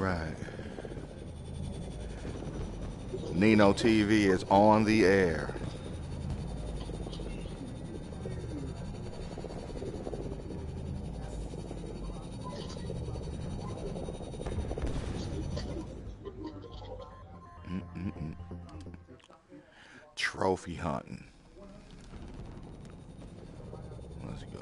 right. Nino TV is on the air. Mm-mm-mm. Trophy hunting. Let's go.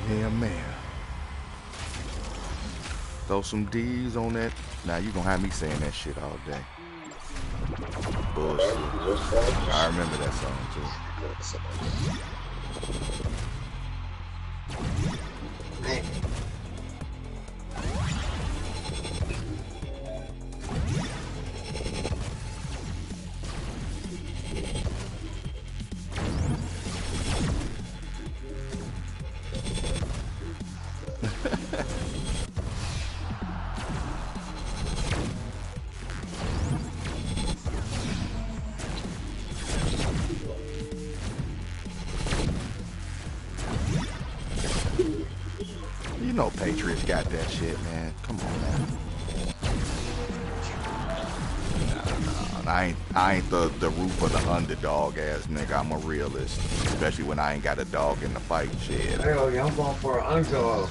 Yeah, man. Throw some D's on that. Now you gonna have me saying that shit all day. Bullshit. I remember that song too. You know Patriots got that shit, man. Come on, man. Nah, I ain't the root for the underdog ass nigga. I'm a realist, especially when I ain't got a dog in the fight. Shit. Hell yeah, I'm going for an underdog.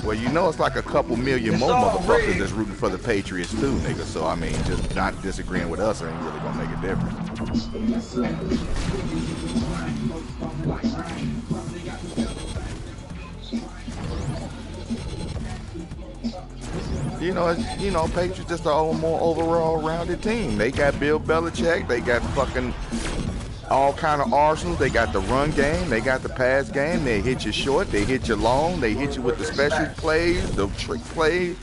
Well, you know it's like a couple million more motherfuckers that's rooting for the Patriots too, nigga. So I mean, just not disagreeing with us ain't really gonna make a difference. Patriots just a more overall rounded team. They got Bill Belichick. They got fucking all kind of arsenals. They got the run game. They got the pass game. They hit you short. They hit you long. They hit you with the special plays, the trick plays.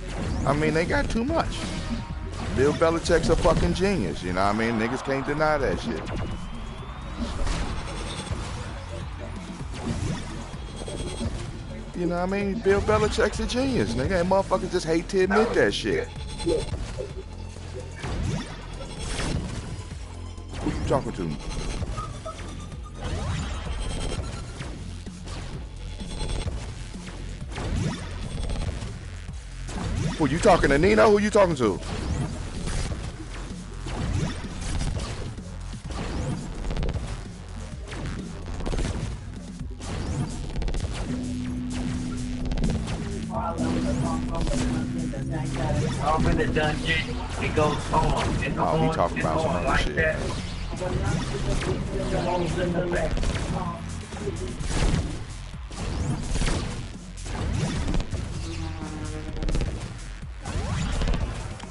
I mean, they got too much. Bill Belichick's a fucking genius. You know what I mean? Niggas can't deny that shit. You know what I mean? Bill Belichick's a genius, nigga. And motherfuckers just hate to admit that shit. Who you talking to? Who you talking to, Nino? Who you talking to? I'm in the dungeon. It goes on. And oh, he talking about some other shit. That.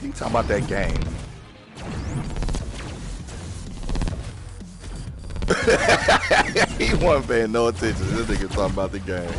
He talking about that game. He wasn't paying no attention. This nigga talking about the game.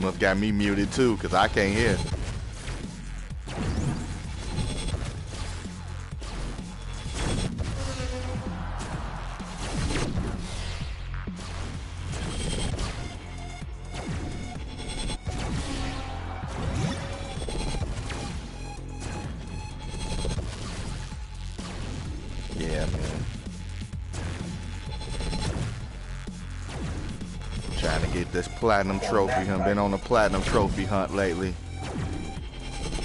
Must got me muted too, cause I can't hear. Yeah, man. Trying to get this platinum trophy. I've been on a platinum trophy hunt lately.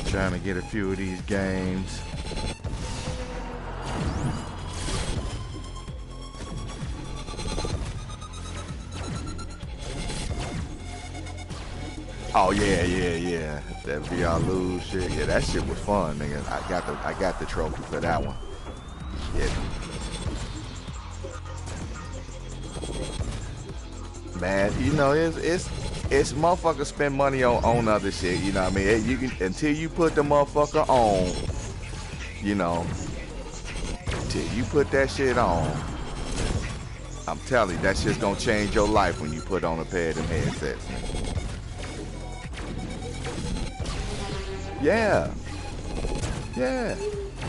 Trying to get a few of these games. Oh yeah. That VR Lose shit. Yeah, that shit was fun, nigga. I got the trophy for that one. Yeah. Man, you know, it's motherfuckers spend money on other shit, you know what I mean? You can, until you put the motherfucker on, you know, until you put that shit on, I'm telling you, that shit's gonna change your life when you put on a pair of them headsets. Yeah.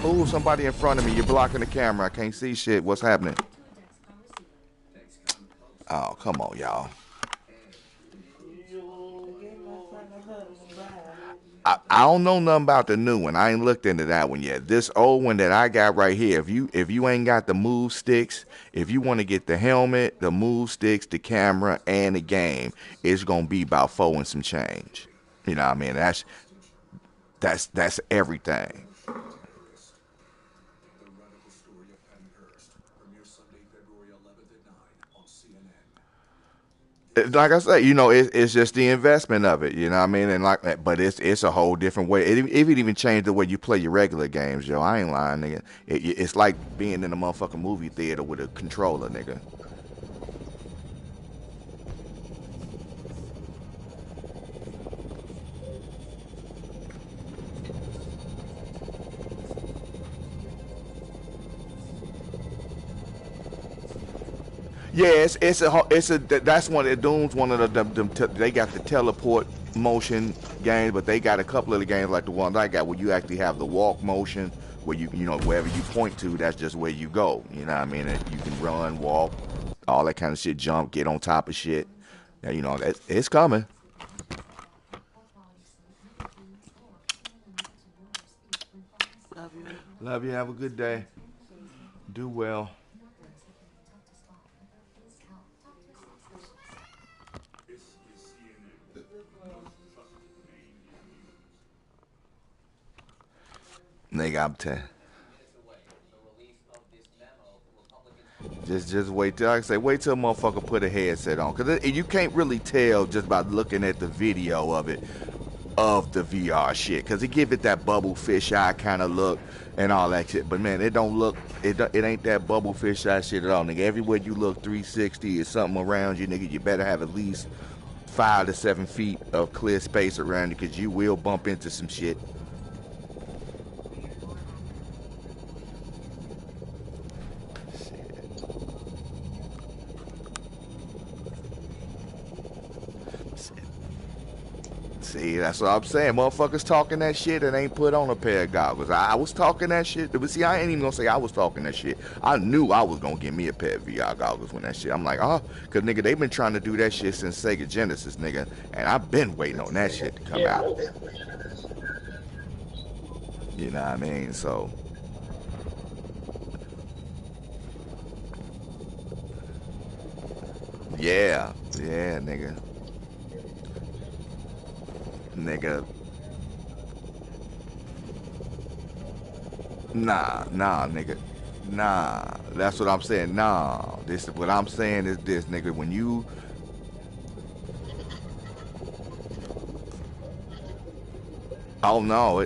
Ooh, somebody in front of me. You're blocking the camera. I can't see shit. What's happening? Oh, come on, y'all. I don't know nothing about the new one. I ain't looked into that one yet. This old one that I got right here, if you ain't got the move sticks, if you want to get the helmet, the move sticks, the camera, and the game, it's gonna be about 4 and some change. You know what I mean? That's everything. Like I said, you know, it's just the investment of it, you know what I mean? And like, but it's a whole different way. It even changed the way you play your regular games, yo. I ain't lying, nigga. It's like being in a motherfucking movie theater with a controller, nigga. Yeah, that's one of the Doom's one of they got the teleport motion games, but they got a couple of the games like the ones I got where you actually have the walk motion where you know wherever you point to, that's just where you go. You know what I mean? And you can run, walk, all that kind of shit, jump, get on top of shit. Yeah, you know, it's coming. Love you. Love you. Have a good day. Do well. Nigga, I'm telling. Just wait till I say wait till a motherfucker put a headset on, cause you can't really tell just by looking at the video of it, of the VR shit, cause it give it that bubble fish eye kind of look and all that shit. But man, it don't look, it ain't that bubble fish eye shit at all, nigga. Everywhere you look, 360 is something around you, nigga. You better have at least 5 to 7 feet of clear space around you, cause you will bump into some shit. See, that's what I'm saying. Motherfuckers talking that shit and ain't put on a pair of goggles. I was talking that shit. But see, I ain't even gonna say I was talking that shit. I knew I was gonna get me a pair of VR goggles when that shit. I'm like, oh, cause nigga, they been trying to do that shit since Sega Genesis, nigga. And I've been waiting on that shit to come out. You know what I mean? So. Yeah, nigga. Nah, nigga. Nah, that's what I'm saying. Nah, this what I'm saying is this, nigga. When you oh no,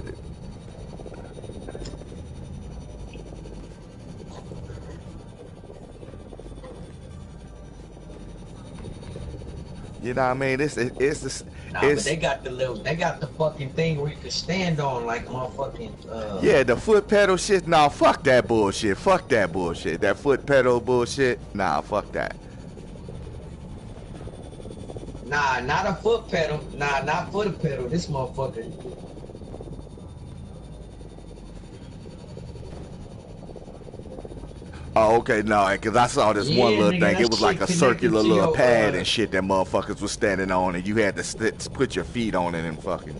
you know what I mean? But they got they got the fucking thing where you can stand on like motherfucking. Yeah, the foot pedal shit. Nah, fuck that bullshit. Fuck that bullshit. That foot pedal bullshit. Nah, fuck that. Nah, not a foot pedal. Nah, not foot pedal. This motherfucker. Oh, okay, no, because I saw this one little thing. It was like a circular little pad and shit that motherfuckers was standing on, and you had to put your feet on it and fucking.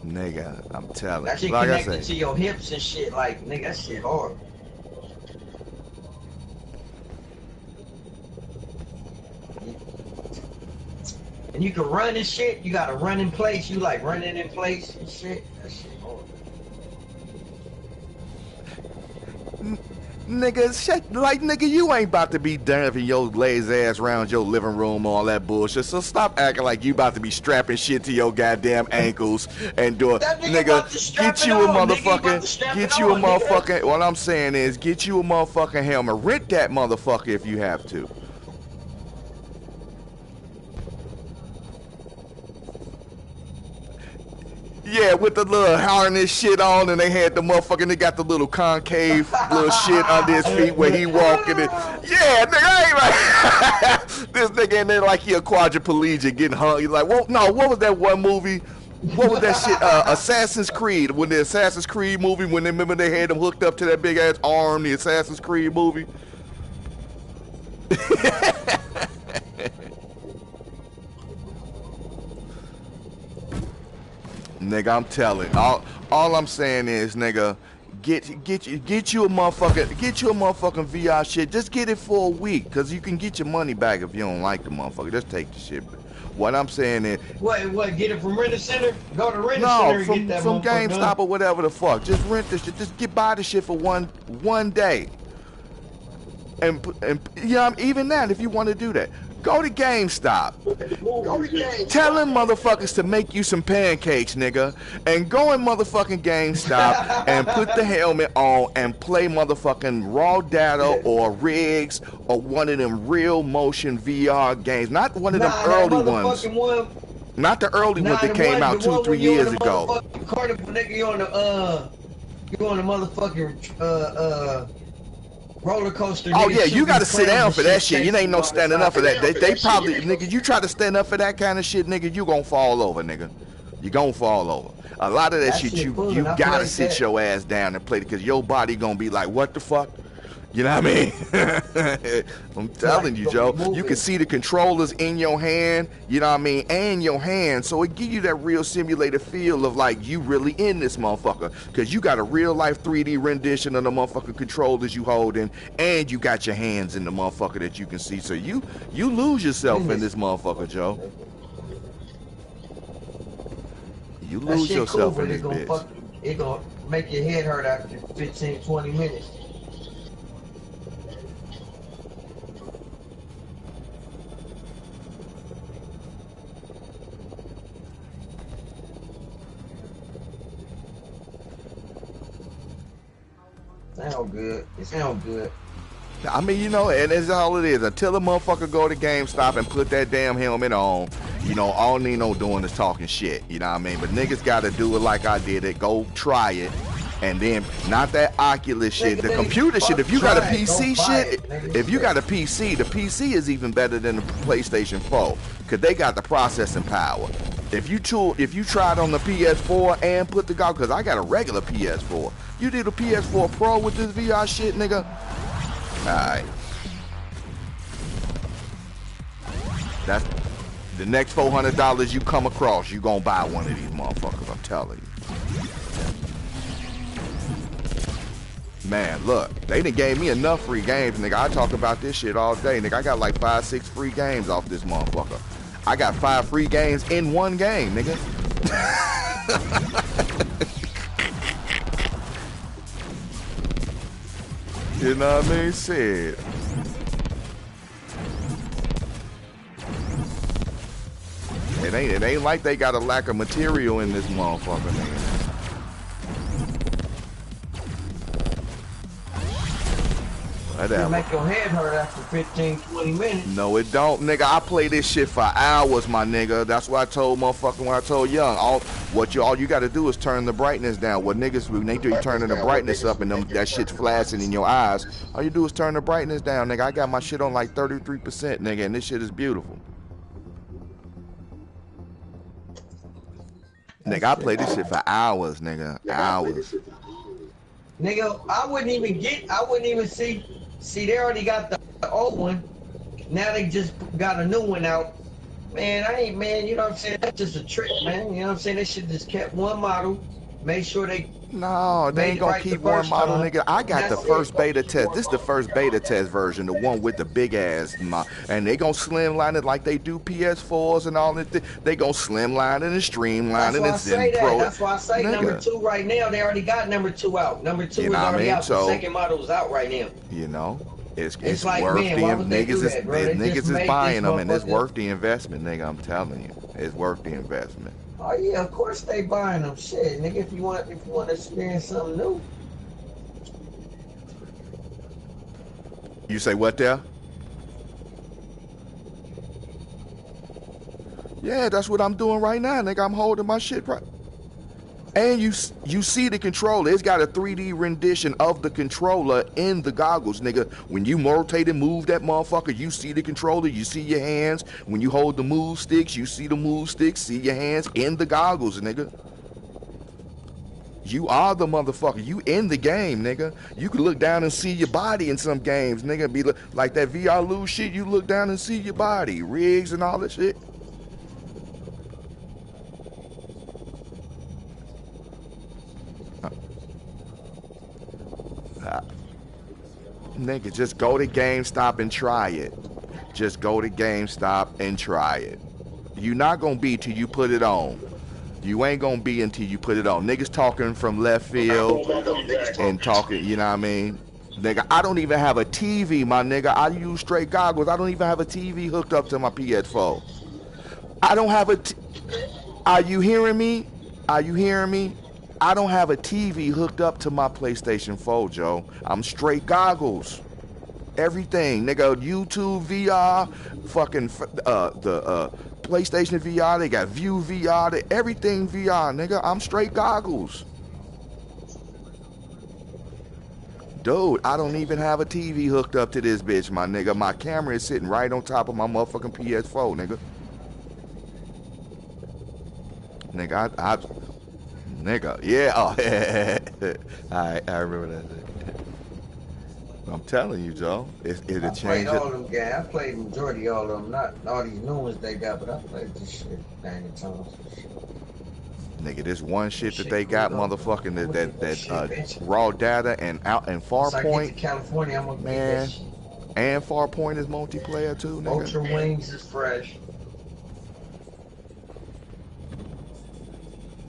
Nigga, I'm telling you. That shit like connected I said, to your hips and shit. Like, nigga, that shit hard. And you can run and shit. You gotta run in place. You like running in place and shit. That shit hard. nigga, shit, like, nigga, you ain't about to be dancing your lazy ass around your living room, all that bullshit. So stop acting like you about to be strapping shit to your goddamn ankles and doing, nigga, get you a motherfucking, get you a motherfucking, what I'm saying is, get you a motherfucking helmet. Rent that motherfucker if you have to. Yeah, with the little harness shit on, and they had the motherfucking, they got the little concave little shit under his feet where he walking it. Yeah, nigga, I ain't like, this nigga in there like he a quadriplegic getting hung. He's like, well, no, what was that one movie? What was that shit? Assassin's Creed. When the Assassin's Creed movie, when they remember they had him hooked up to that big ass arm, the Assassin's Creed movie. Nigga, I'm telling. All I'm saying is, nigga, get you a motherfucking VR shit. Just get it for a week, cause you can get your money back if you don't like the motherfucker. Just take the shit. What I'm saying is, what? Get it from Rent-A-Center? Go to Rent-A-Center and get that from GameStop done. or whatever the fuck. Just rent this shit. Just buy the shit for one day. And yeah, even that, if you want to do that. Go to GameStop. Tell them motherfuckers to make you some pancakes, nigga. And go in motherfucking GameStop and put the helmet on and play motherfucking Raw Data or Riggs or one of them real motion VR games. Not one of them early ones. Not the early ones that came out 2-3 years ago. Carnival, nigga, you on the motherfucking roller coaster. Oh yeah, you gotta sit down for that shit. You ain't no standing up for that. They probably, nigga, you try to stand up for that kind of shit, nigga, you gonna fall over, nigga. You gonna fall over. A lot of that shit, you gotta sit your ass down and play it, because your body gonna be like, what the fuck? You know what I mean? I'm telling you, Joe. You can see the controllers in your hand, you know what I mean, and your hand. So it give you that real simulated feel of like you really in this motherfucker. Because you got a real life 3D rendition of the motherfucking controllers you holding, and you got your hands in the motherfucker that you can see. So you lose yourself in this motherfucker, Joe. You lose yourself in this bitch. It gonna make your head hurt after 15, 20 minutes. Sound good. It sound good. I mean, you know, and that's all it is. Until the motherfucker go to GameStop and put that damn helmet on, you know, all Nino doing is talking shit. You know what I mean? But niggas gotta do it like I did it. Go try it. And then, not that Oculus shit, the computer shit. If you got a PC shit, if you got a PC, the PC is even better than the PlayStation 4. Because they got the processing power. If you tried on the PS4 and put the goggles, because I got a regular PS4. You did a PS4 Pro with this VR shit, nigga? Alright. That's the next $400 you come across, you gonna buy one of these motherfuckers, I'm telling you. Man, look, they done gave me enough free games, nigga. I talk about this shit all day, nigga. I got like 5-6 free games off this motherfucker. I got 5 free games in one game, nigga. You know what I mean? Shit. It ain't like they got a lack of material in this motherfucker, nigga. It'll make your head hurt after 15, 20 minutes. No, it don't, nigga. I play this shit for hours, my nigga. That's what I told motherfucker when I told Young. All you got to do is turn the brightness down. What niggas, when they do, turning the brightness up and that shit's flashing in your eyes. All you do is turn the brightness down, nigga. I got my shit on like 33%, nigga, and this shit is beautiful. Nigga, I play this shit for hours, nigga. Hours. Nigga, I wouldn't even see, they already got the old one. Now they just got a new one out. Man, man, you know what I'm saying? That's just a trick, man. You know what I'm saying? They should just kept one model. Make sure they... No, they ain't gonna keep one model, nigga. I got the first beta test. This is the first beta test version, the one with the big ass, and they gonna slimline it like they do PS4s and all that. They gonna slimline it and streamline it and then pro it. That's why I say number 2 right now. They already got number 2 out. Number 2 is already out. The second model is out right now. You know, it's like, worth man, the niggas is buying them, and it's worth the investment, nigga. I'm telling you, it's worth the investment. Oh yeah, of course they buying them. Shit, nigga, if you want to experience something new. You say what there? Yeah, that's what I'm doing right now, nigga. I'm holding my shit right. And you see the controller. It's got a 3D rendition of the controller in the goggles, nigga. When you rotate and move that motherfucker, you see the controller, you see your hands. When you hold the move sticks, you see the move sticks, see your hands in the goggles, nigga. You are the motherfucker. You in the game, nigga. You can look down and see your body in some games, nigga. Be like that VR Lose shit, you look down and see your body. Rigs and all that shit. Nigga, just go to GameStop and try it. Just go to GameStop and try it. You're not gonna be till you put it on. You ain't gonna be until you put it on. Niggas talking from left field and talking, you know what I mean? Nigga, I don't even have a TV, my nigga. I use straight goggles. I don't even have a TV hooked up to my PS4. I don't have a Are you hearing me? Are you hearing me? I don't have a TV hooked up to my PlayStation 4, Joe. I'm straight goggles. Everything, nigga. YouTube VR, fucking the PlayStation VR. They got View VR. Everything VR, nigga. I'm straight goggles. Dude, I don't even have a TV hooked up to this bitch, my nigga. My camera is sitting right on top of my motherfucking PS4, nigga. Nigga, nigga, yeah, oh, I remember that. I'm telling you, Joe, it'll change it. I played all them games. I played the majority of all of them, not all these new ones they got, but I played this shit 90 times. Nigga, this one shit that they got, motherfucking that raw data and Farpoint, California, I'm gonna man, and Farpoint is multiplayer too, nigga. Ultra Wings is fresh.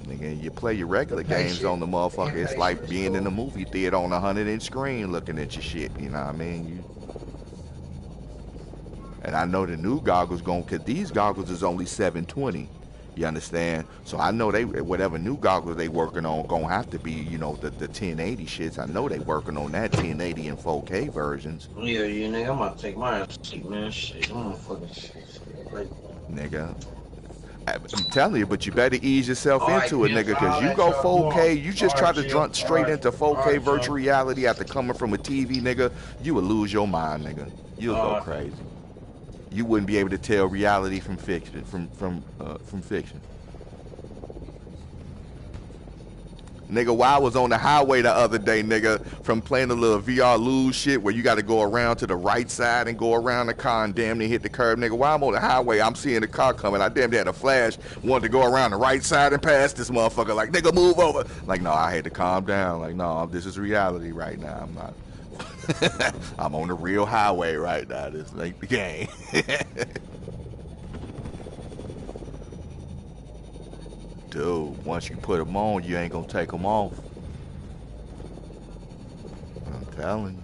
Nigga, you play your regular games on the motherfucker. It's like being in a movie theater on a 100-inch screen looking at your shit. You know what I mean? And I know the new goggles cause these goggles is only 720. You understand? So I know whatever new goggles they working on gonna have to be, you know, the 1080 shits. I know they working on that 1080 and 4K versions. Yeah, nigga, I'm gonna take my seat, man. Shit, I'm gonna fucking shit. Nigga. I'm telling you, but you better ease yourself into it, nigga, because you go 4K, you just try to jump straight into 4K virtual reality after coming from a TV, nigga, you would lose your mind, nigga. You'll go crazy. You wouldn't be able to tell reality from fiction, from fiction. Nigga, while I was on the highway the other day, nigga, from playing a little VR Lose shit where you got to go around to the right side and go around the car and damn near hit the curb, nigga. While I'm on the highway, I'm seeing the car coming. I damn near had a flash, wanted to go around the right side and pass this motherfucker. Like, nigga, move over. Like, no, I had to calm down. Like, no, this is reality right now. I'm not. I'm on the real highway right now. This ain't the game. Dude, once you put them on, you ain't gonna take them off. I'm telling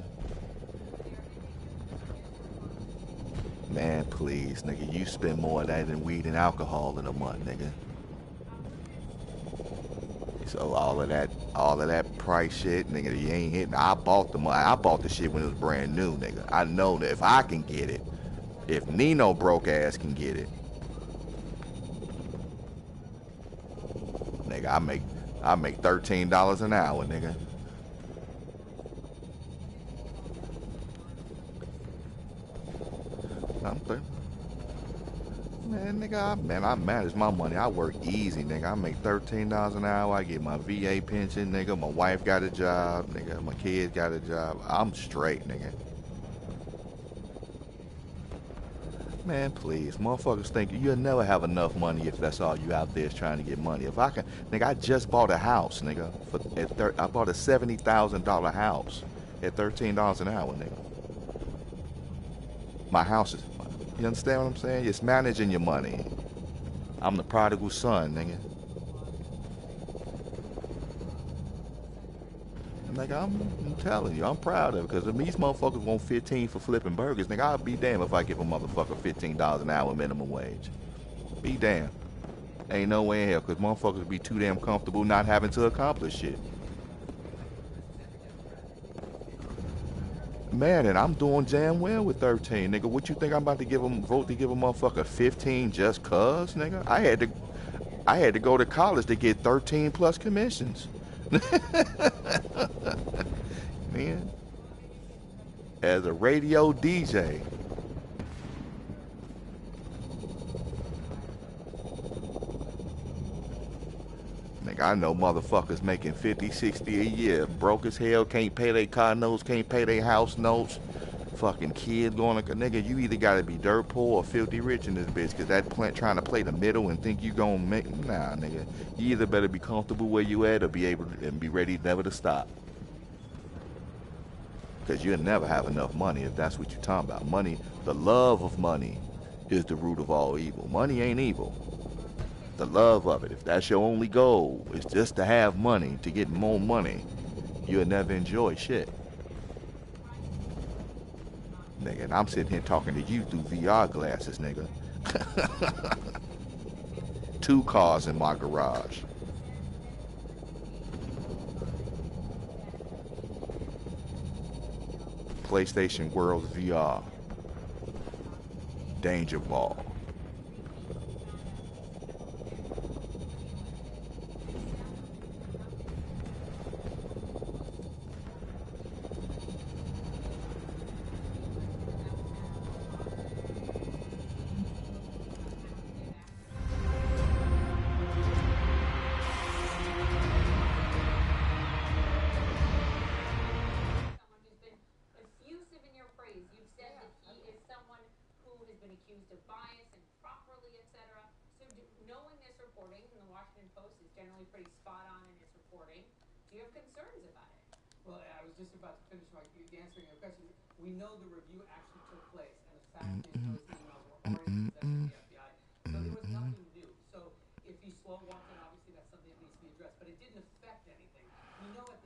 you. Man, please, nigga, you spend more of that than weed and alcohol in a month, nigga. So all of that price shit, nigga, you ain't hitting. I bought the shit when it was brand new, nigga. I know that if I can get it, if Nino broke ass can get it, nigga, I make $13 an hour, nigga. I'm th- Man, nigga, I manage my money. I work easy, nigga. I make $13 an hour. I get my VA pension, nigga. My wife got a job, nigga. My kids got a job. I'm straight, nigga. Man, please, motherfuckers think you'll never have enough money if that's all you out there is trying to get money. If I can, nigga, I just bought a house, nigga. I bought a $70,000 house at $13 an hour, nigga. My house is, you understand what I'm saying? It's managing your money. I'm the prodigal son, nigga. Nigga, I'm telling you, I'm proud of it. Because if these motherfuckers want 15 for flipping burgers, nigga, I'll be damned if I give a motherfucker $15 an hour minimum wage. Be damned. Ain't no way in hell, because motherfuckers be too damn comfortable not having to accomplish shit. Man, and I'm doing damn well with 13, nigga. What you think I'm about to vote to give a motherfucker 15 just cuz, nigga? I had to go to college to get 13 plus commissions. Man, as a radio DJ. Nigga, I know motherfuckers making 50, 60 a year, broke as hell, can't pay their car notes, can't pay their house notes. Fucking kids going to, nigga, you either gotta be dirt poor or filthy rich in this bitch, cause that plant trying to play the middle and think you gonna make, nah, nigga. You either better be comfortable where you at or be able to, and be ready never to stop. Cause you'll never have enough money if that's what you're talking about. Money, the love of money is the root of all evil. Money ain't evil. The love of it, if that's your only goal, is just to have money, to get more money, you'll never enjoy shit. Nigga, and I'm sitting here talking to you through VR glasses, nigga. 2 cars in my garage. PlayStation World VR. Danger Ball.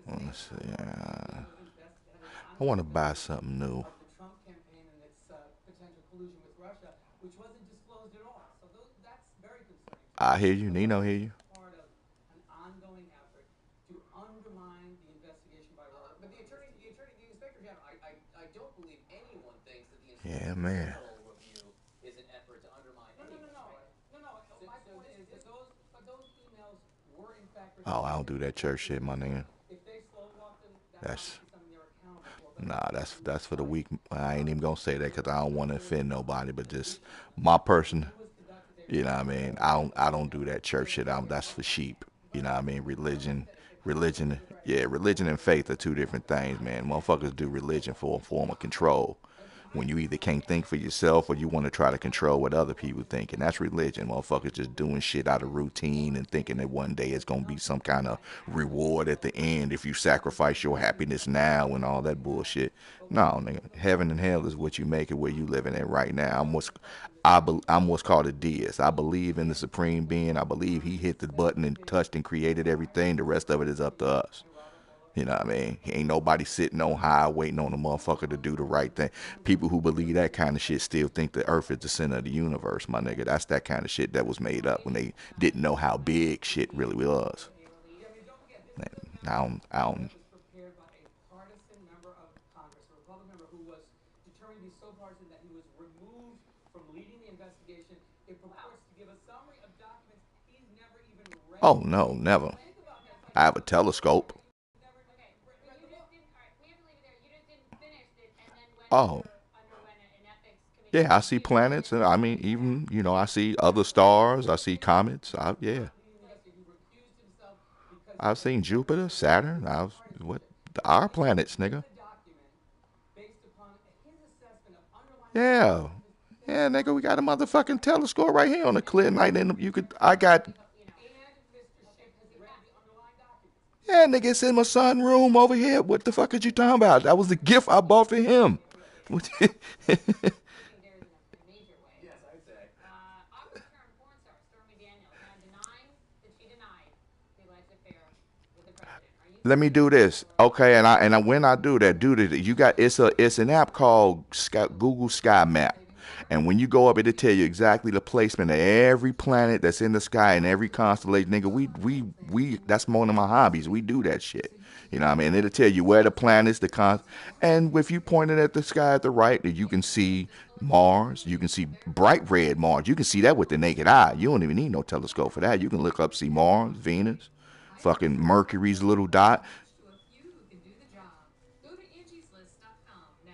Let's see. I want to buy something new. I hear you. Nino hear you. Yeah, man. Oh, I don't do that church shit, my nigga. That's that's for the weak. I ain't even gonna say that because I don't want to offend nobody, but just my person. You know what I mean? I don't do that church shit. That's for sheep. You know what I mean? Religion and faith are 2 different things, man. Motherfuckers do religion for a form of control. When you either can't think for yourself or you want to try to control what other people think. And that's religion. Motherfuckers just doing shit out of routine and thinking that one day it's going to be some kind of reward at the end if you sacrifice your happiness now and all that bullshit. No, nigga. Heaven and hell is what you make it where you living at right now. I'm what's called a deist. I believe in the supreme being. I believe he hit the button and touched and created everything. The rest of it is up to us. You know what I mean? Ain't nobody sitting on high waiting on a motherfucker to do the right thing. People who believe that kind of shit still think the earth is the center of the universe, my nigga. That's that kind of shit that was made up when they didn't know how big shit really was. I don't. was prepared by a partisan member of Congress, a Republican member who was determined to be so partisan that he was removed from leading the investigation. It purports to give a summary of documents he's never even read. Oh no, never. I have a telescope. Okay, but you just didn't. All right, we have to leave it there. You just didn't finish it, and then Oh. underwent an ethics committee. Yeah, I see planets, and I mean, even I see other stars. I see comets. Yeah, I've seen Jupiter, Saturn. Our planets, nigga. Yeah, yeah, nigga. We got a motherfucking telescope right here on a clear night, and I got. Yeah, nigga, it's in my son room over here. What the fuck are you talking about? That was the gift I bought for him. Let me do this, okay? And when I do that, you got it's an app called Google Sky Map, and when you go up, it'll tell you exactly the placement of every planet that's in the sky and every constellation. Nigga, we that's one of my hobbies. We do that shit. You know what I mean? It'll tell you where the planets, and if you pointed at the sky at the right, you can see Mars. You can see bright red Mars. You can see that with the naked eye. You don't even need no telescope for that. You can look up, see Mars, Venus, fucking Mercury's little dot. To a few who can do the job. Go to angieslist.com now.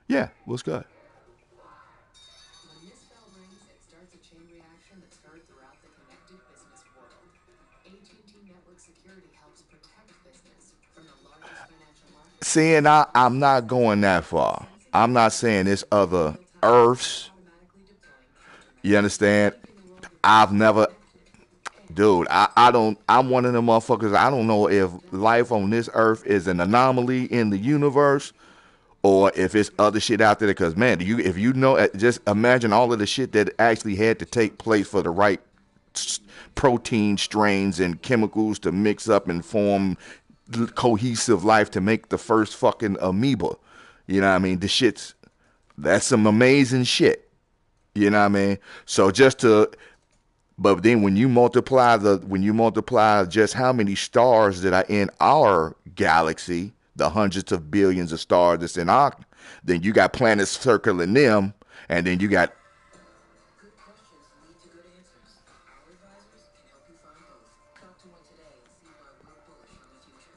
Yeah, what's good? When this bell rings, it starts a chain reaction that's heard throughout the connected business world. AT&T Network Security helps protect business from the largest financial markets. See, and I'm not going that far. I'm not saying it's other Earths. You understand? I've never, dude. I don't. I'm one of them motherfuckers. I don't know if life on this Earth is an anomaly in the universe, or if it's other shit out there. Because man, if you know, just imagine all of the shit that actually had to take place for the right protein strains and chemicals to mix up and form cohesive life to make the first fucking amoeba. You know what I mean? That's some amazing shit. You know what I mean? So but then when you multiply just how many stars that are in our galaxy, the hundreds of billions of stars that's in then you got planets circling them, and then you got. Good questions lead to good answers. Our advisors can help you find both. Talk to one today and see why we're bullish on the future.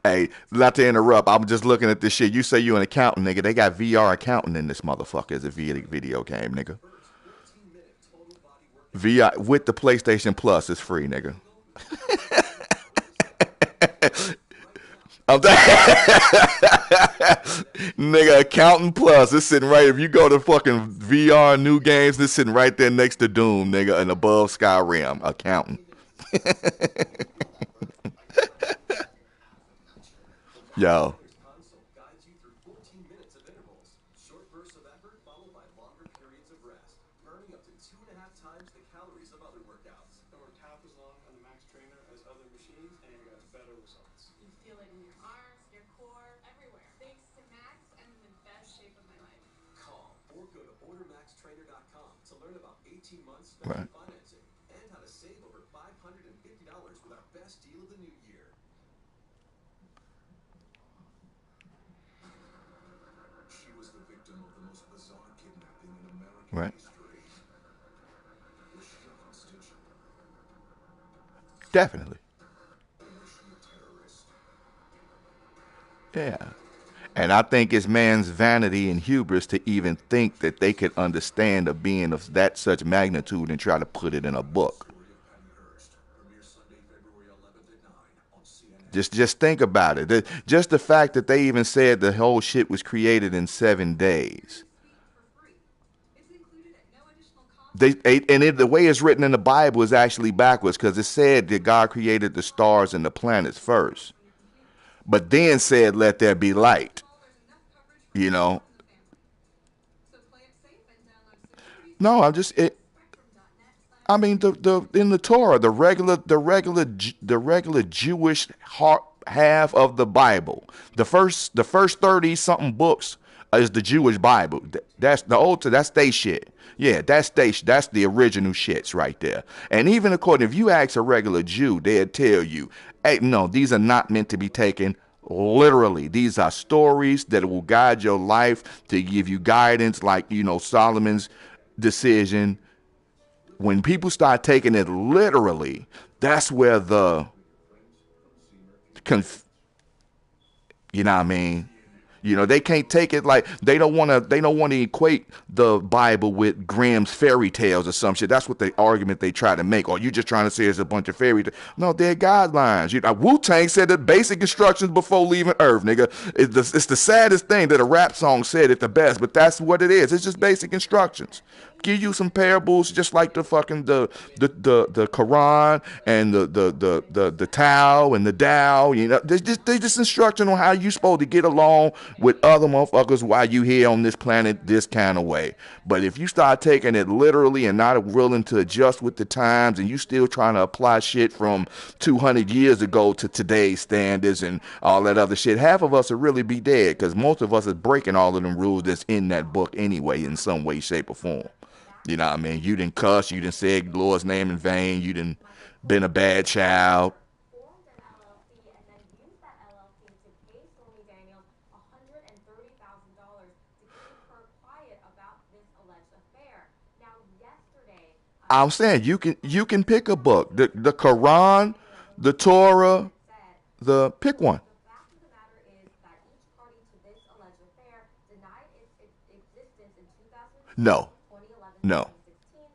Hey, not to interrupt, I'm just looking at this shit. You say you an accountant, nigga. They got VR accounting in this motherfucker as a video game, nigga. VR with the PlayStation Plus is free, nigga. Nigga, Accountant Plus, it's sitting right. If you go to fucking VR new games, it's sitting right there next to Doom, nigga, and above Skyrim. Accountant. Yo. Guides you through 14 minutes of intervals. Short bursts of effort followed by longer periods of rest, burning up to 2.5 times the calories of other workouts. I worked half as long on the Max Trainer as other machines and got better results. You feel it in your arms, your core, everywhere. Thanks to Max, I'm in the best shape of my life. Call or go to ordermaxtrainer.com to learn about 18 months special financing and how to save over $550 with our best deal of the new year. She was the victim of the most bizarre kidnapping in American history. Was she a hostage? Definitely. Was she a terrorist? Yeah. And I think it's man's vanity and hubris to even think that they could understand a being of that such magnitude and try to put it in a book. Story of Patty Hearst. Premieres Sunday, February 11th at 9 on CNN. Just think about it. Just the fact that they even said the whole shit was created in 7 days. For free. It's included at no additional cost. The way it's written in the Bible is actually backwards, because it said that God created the stars and the planets first, but then said, "Let there be light." You know. So play it safe and download security No, I'm just it. I mean, the in the Torah, the regular Jewish half of the Bible, the first 30 something books is the Jewish Bible. That's the old. That's they shit. Yeah, that's the original shits right there. And even according, if you ask a regular Jew, they'll tell you, hey, no, these are not meant to be taken literally. These are stories that will guide your life, to give you guidance, like, Solomon's decision. When people start taking it literally, that's where you know what I mean? They can't take it like they don't want to equate the Bible with Grimm's fairy tales or some shit. That's what the argument they try to make. Or you just trying to say it's a bunch of fairy tales. No, they're guidelines. Wu-Tang said the basic instructions before leaving Earth, nigga. It's the saddest thing that a rap song said it the best, but that's what it is. It's just basic instructions. Give you some parables, just like the fucking the Quran and the Tao and the Tao. They just instruction on how you supposed to get along with other motherfuckers while you here on this planet this kind of way. But if you start taking it literally and not willing to adjust with the times, and you still trying to apply shit from 200 years ago to today's standards and all that other shit, half of us will really be dead, because most of us is breaking all of them rules that's in that book anyway, in some way, shape, or form. You know what I mean? You didn't cuss, you didn't say the Lord's name in vain, you didn't been a bad child. Formed an LLC and then used that LLC to pay Stormy Daniels $130,000 to keep her quiet about this alleged affair. Now, yesterday, I'm saying you can pick a book, the Quran, the Torah, pick one. the fact of the matter is that each party to this alleged affair denied its existence in 2002, No. 2011, No.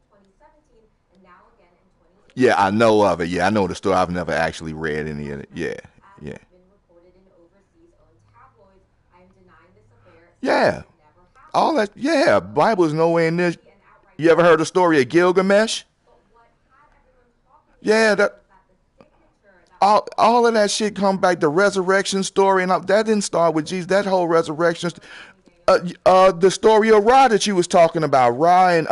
2016, 2017, and now again in 2018. Yeah, I know of it. Yeah, I know the story. I've never actually read any of it. Yeah, yeah. As has been reported in overseas owned tabloids, I am denying this affair. Yeah. It never happened. All that, yeah, Bible's nowhere in this. An outright You ever heard the story of Gilgamesh? But what had everyone talking Yeah, about that was that the signature that all of that shit come back. The resurrection story and all, that didn't start with Jesus. That whole resurrection, the story of Ra that you was talking about, Ra and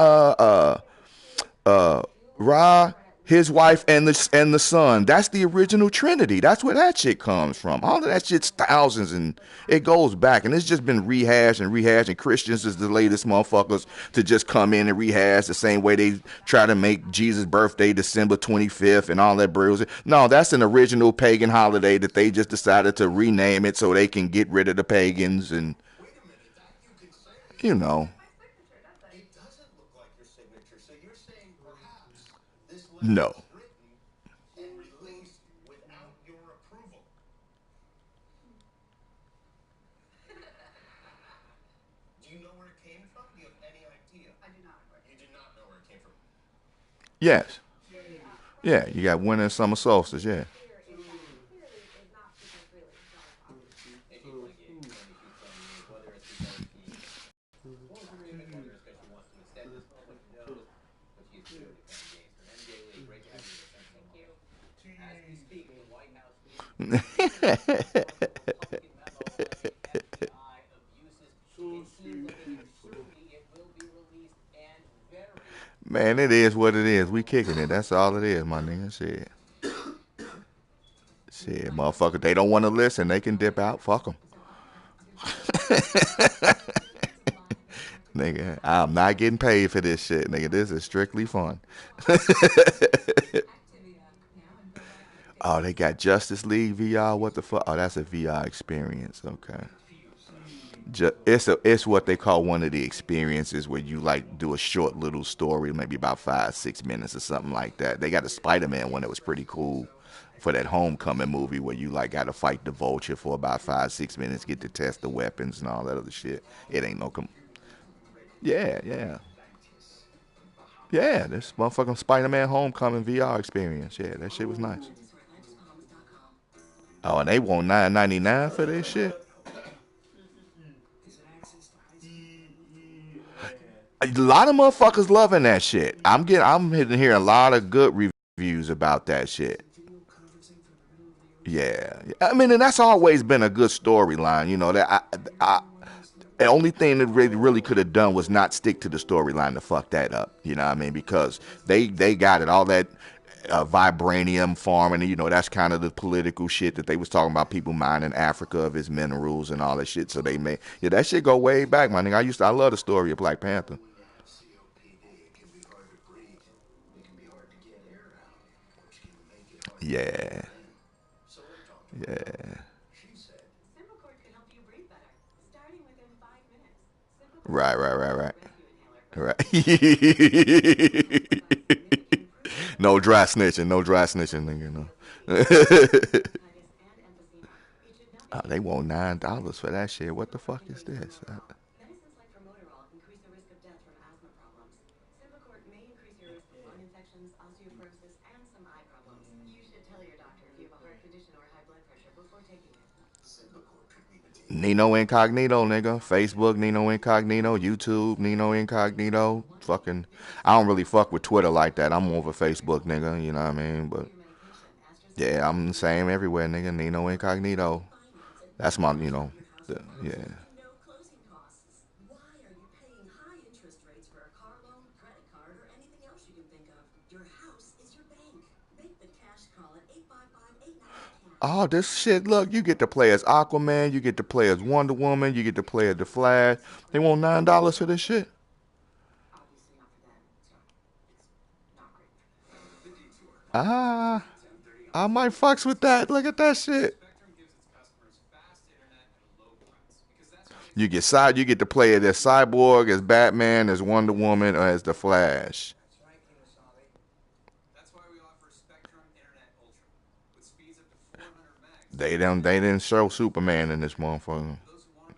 Ra, his wife and the son. That's the original Trinity. That's where that shit comes from. All of that shit's thousands, and it goes back, and it's just been rehashed and rehashed. And Christians is the latest motherfuckers to just come in and rehash the same way they try to make Jesus' birthday December 25th and all that bullshit. No, that's an original pagan holiday that they just decided to rename it so they can get rid of the pagans, and you know. It doesn't look like your signature, so you're saying perhaps this No. letter was written and released without your approval. Do you know where it came from? Do you have any idea? I do not. You do not know where it came from. Yes. Yeah, you got winter and summer solstice, yeah. clearly is not speaking freely. If you want to get whether it's because whether it's because she wants to extend this moment, knows what she's doing to kind of games. MJ Lee, great to have you here. Thank you. As we speak, the White House Republican memo FBI abuses. It seems like shortly it will be released and very. Man, it is what it is. We kicking it. That's all it is, my nigga. Shit. Shit, motherfucker. They don't want to listen. They can dip out. Fuck them. Nigga, I'm not getting paid for this shit, nigga. This is strictly fun. Oh, they got Justice League VR. What the fuck? Oh, that's a VR experience. Okay. It's what they call one of the experiences where you like do a short little story, maybe about 5-6 minutes or something like that. They got a Spider-Man one that was pretty cool for that Homecoming movie where you like got to fight the Vulture for about 5-6 minutes, get to test the weapons and all that other shit. It ain't no yeah. Yeah, this motherfucking Spider-Man Homecoming VR experience. Yeah, that shit was nice. Oh, and they want $9.99 for this shit? A lot of motherfuckers loving that shit. I'm hearing a lot of good reviews about that shit. Yeah, I mean, and that's always been a good storyline. You know that the only thing that really could have done was not stick to the storyline to fuck that up. You know what I mean? Because they got it all that. vibranium farming. You know, that's kind of the political shit that they was talking about, people mining Africa of its minerals and all that shit. So they made, yeah, that shit go way back, my nigga. I love the story of Black Panther. Yeah. Yeah. Symbicort could help you breathe better, starting within 5 minutes. Symbicort Right. No dry snitching, nigga. No. Oh, they want $9 for that shit. What the fuck is this? Medicines like formoterol increase the risk of death from asthma problems. Symbicort may increase your risk of lung infections, osteoporosis, and some eye problems. You should tell your doctor if you have a heart condition or high blood pressure before taking it. Nino Incognito, nigga. Facebook, Nino Incognito. YouTube, Nino Incognito. Fucking, I don't really fuck with Twitter like that. I'm more of a Facebook nigga, you know what I mean? But yeah, I'm the same everywhere, nigga. Nino Incognito. That's my, yeah. No closing costs. Why are you paying high interest rates for a car loan, credit card, or anything else you can think of? Your house is your bank. Make the cash call at 855-8910. Oh, this shit, look, you get to play as Aquaman, you get to play as Wonder Woman, you get to play as The Flash. They want $9 for this shit? Ah, I might fucks with that. Look at that shit. You get to play it as Cyborg, as Batman, as Wonder Woman, or as The Flash. That's why we offer Spectrum Internet Ultra with speeds up to 400 megs. They didn't show Superman in this motherfucker.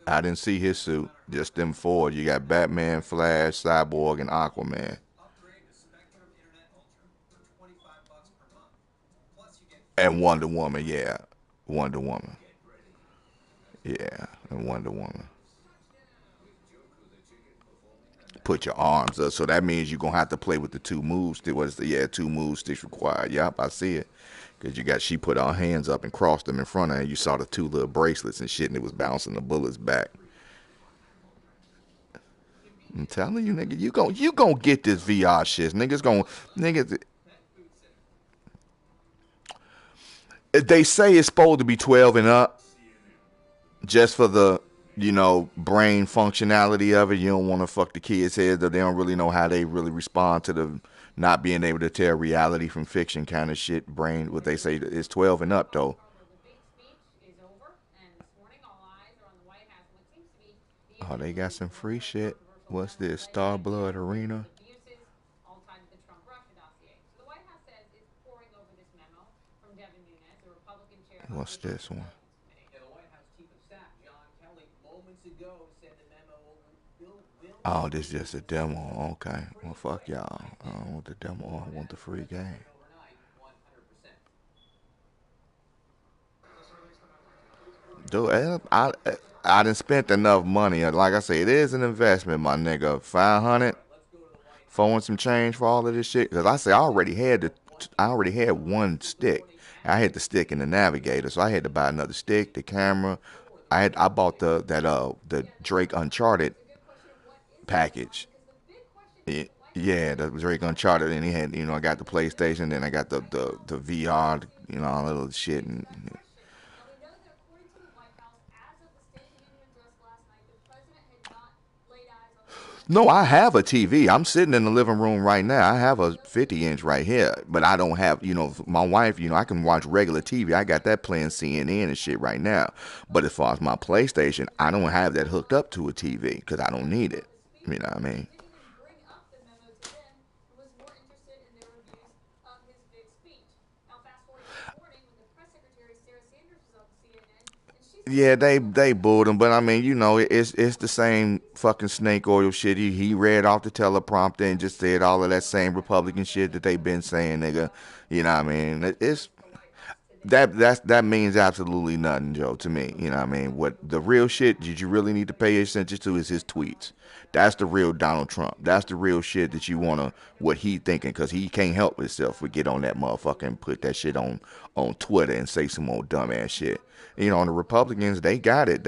I didn't see his suit. Just them four. You got Batman, Flash, Cyborg, and Aquaman. Upgrade to Spectrum Internet Ultra for $25 per month. Plus you get And Wonder Woman, yeah. Wonder Woman. Yeah, and Wonder Woman. Put your arms up. So that means you're going to have to play with the two moves. Two move sticks required. Yep, I see it. Because she put her hands up and crossed them in front of her. And you saw the two little bracelets and shit, and it was bouncing the bullets back. I'm telling you, nigga, you gon' get this VR shit. They say it's supposed to be 12 and up, just for the, brain functionality of it. You don't want to fuck the kids' heads, that they don't really know how they really respond to the not being able to tell reality from fiction kind of shit. Brain, what they say is 12 and up, though. Oh, they got some free shit. What's this? Starblood Arena? What's this one? Oh, this is just a demo. Okay. Well, fuck y'all. I don't want the demo. I want the free game. Dude, I done spent enough money. Like I say, it is an investment, my nigga. 500 and some change for all of this shit. Because I say I already had one stick. I had the stick and the navigator, so I had to buy another stick, the camera. I bought the Drake Uncharted package. Yeah, the Drake Uncharted, and he had, I got the PlayStation, then I got the VR, all that other shit. And no, I have a TV. I'm sitting in the living room right now. I have a 50-inch right here, but I don't have, my wife, I can watch regular TV. I got that playing CNN and shit right now. But as far as my PlayStation, I don't have that hooked up to a TV because I don't need it. You know what I mean? Yeah, they booed him, but I mean, it's the same fucking snake oil shit. He read off the teleprompter and just said all of that same Republican shit that they've been saying, nigga. You know what I mean? It's that means absolutely nothing, Joe, to me. You know what I mean? What the real shit did you really need to pay attention to is his tweets. That's the real Donald Trump. That's the real shit that you wanna what he thinking, because he can't help himself but get on that motherfucker and put that shit on Twitter and say some old dumbass shit. And the Republicans, they got it.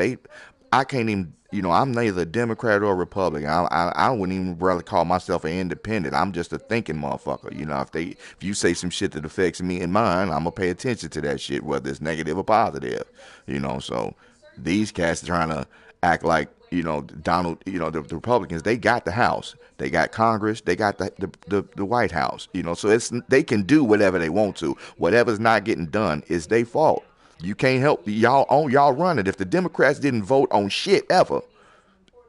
I can't even, I'm neither Democrat or Republican. I wouldn't even really call myself an independent. I'm just a thinking motherfucker. If you say some shit that affects me and mine, I'm gonna pay attention to that shit, whether it's negative or positive. So these cats are trying to act like, Donald, the Republicans, they got the House, they got Congress, they got the White House. So they can do whatever they want to. Whatever's not getting done is their fault. You can't help y'all run it. If the Democrats didn't vote on shit ever,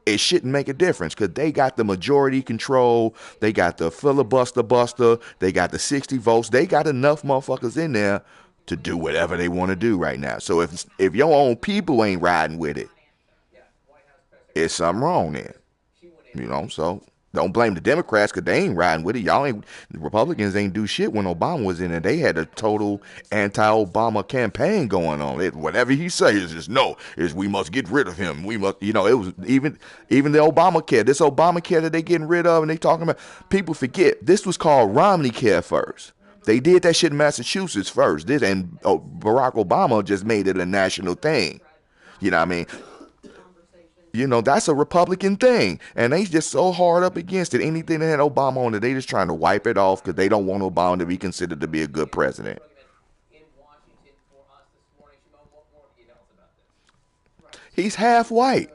it shouldn't make a difference because they got the majority control. They got the filibuster buster. They got the 60 votes. They got enough motherfuckers in there to do whatever they want to do right now. So if your own people ain't riding with it, it's something wrong there. So don't blame the Democrats because they ain't riding with it. The Republicans ain't do shit when Obama was in it. They had a total anti-Obama campaign going on. Whatever he says is no, we must get rid of him. We must, it was even the Obamacare, this Obamacare that they getting rid of and they talking about, people forget, this was called Romney Care first. They did that shit in Massachusetts first. And Barack Obama just made it a national thing. You know what I mean? That's a Republican thing. And they just so hard up against it. Anything that had Obama on it, they just trying to wipe it off because they don't want Obama to be considered to be a good president. He's half white.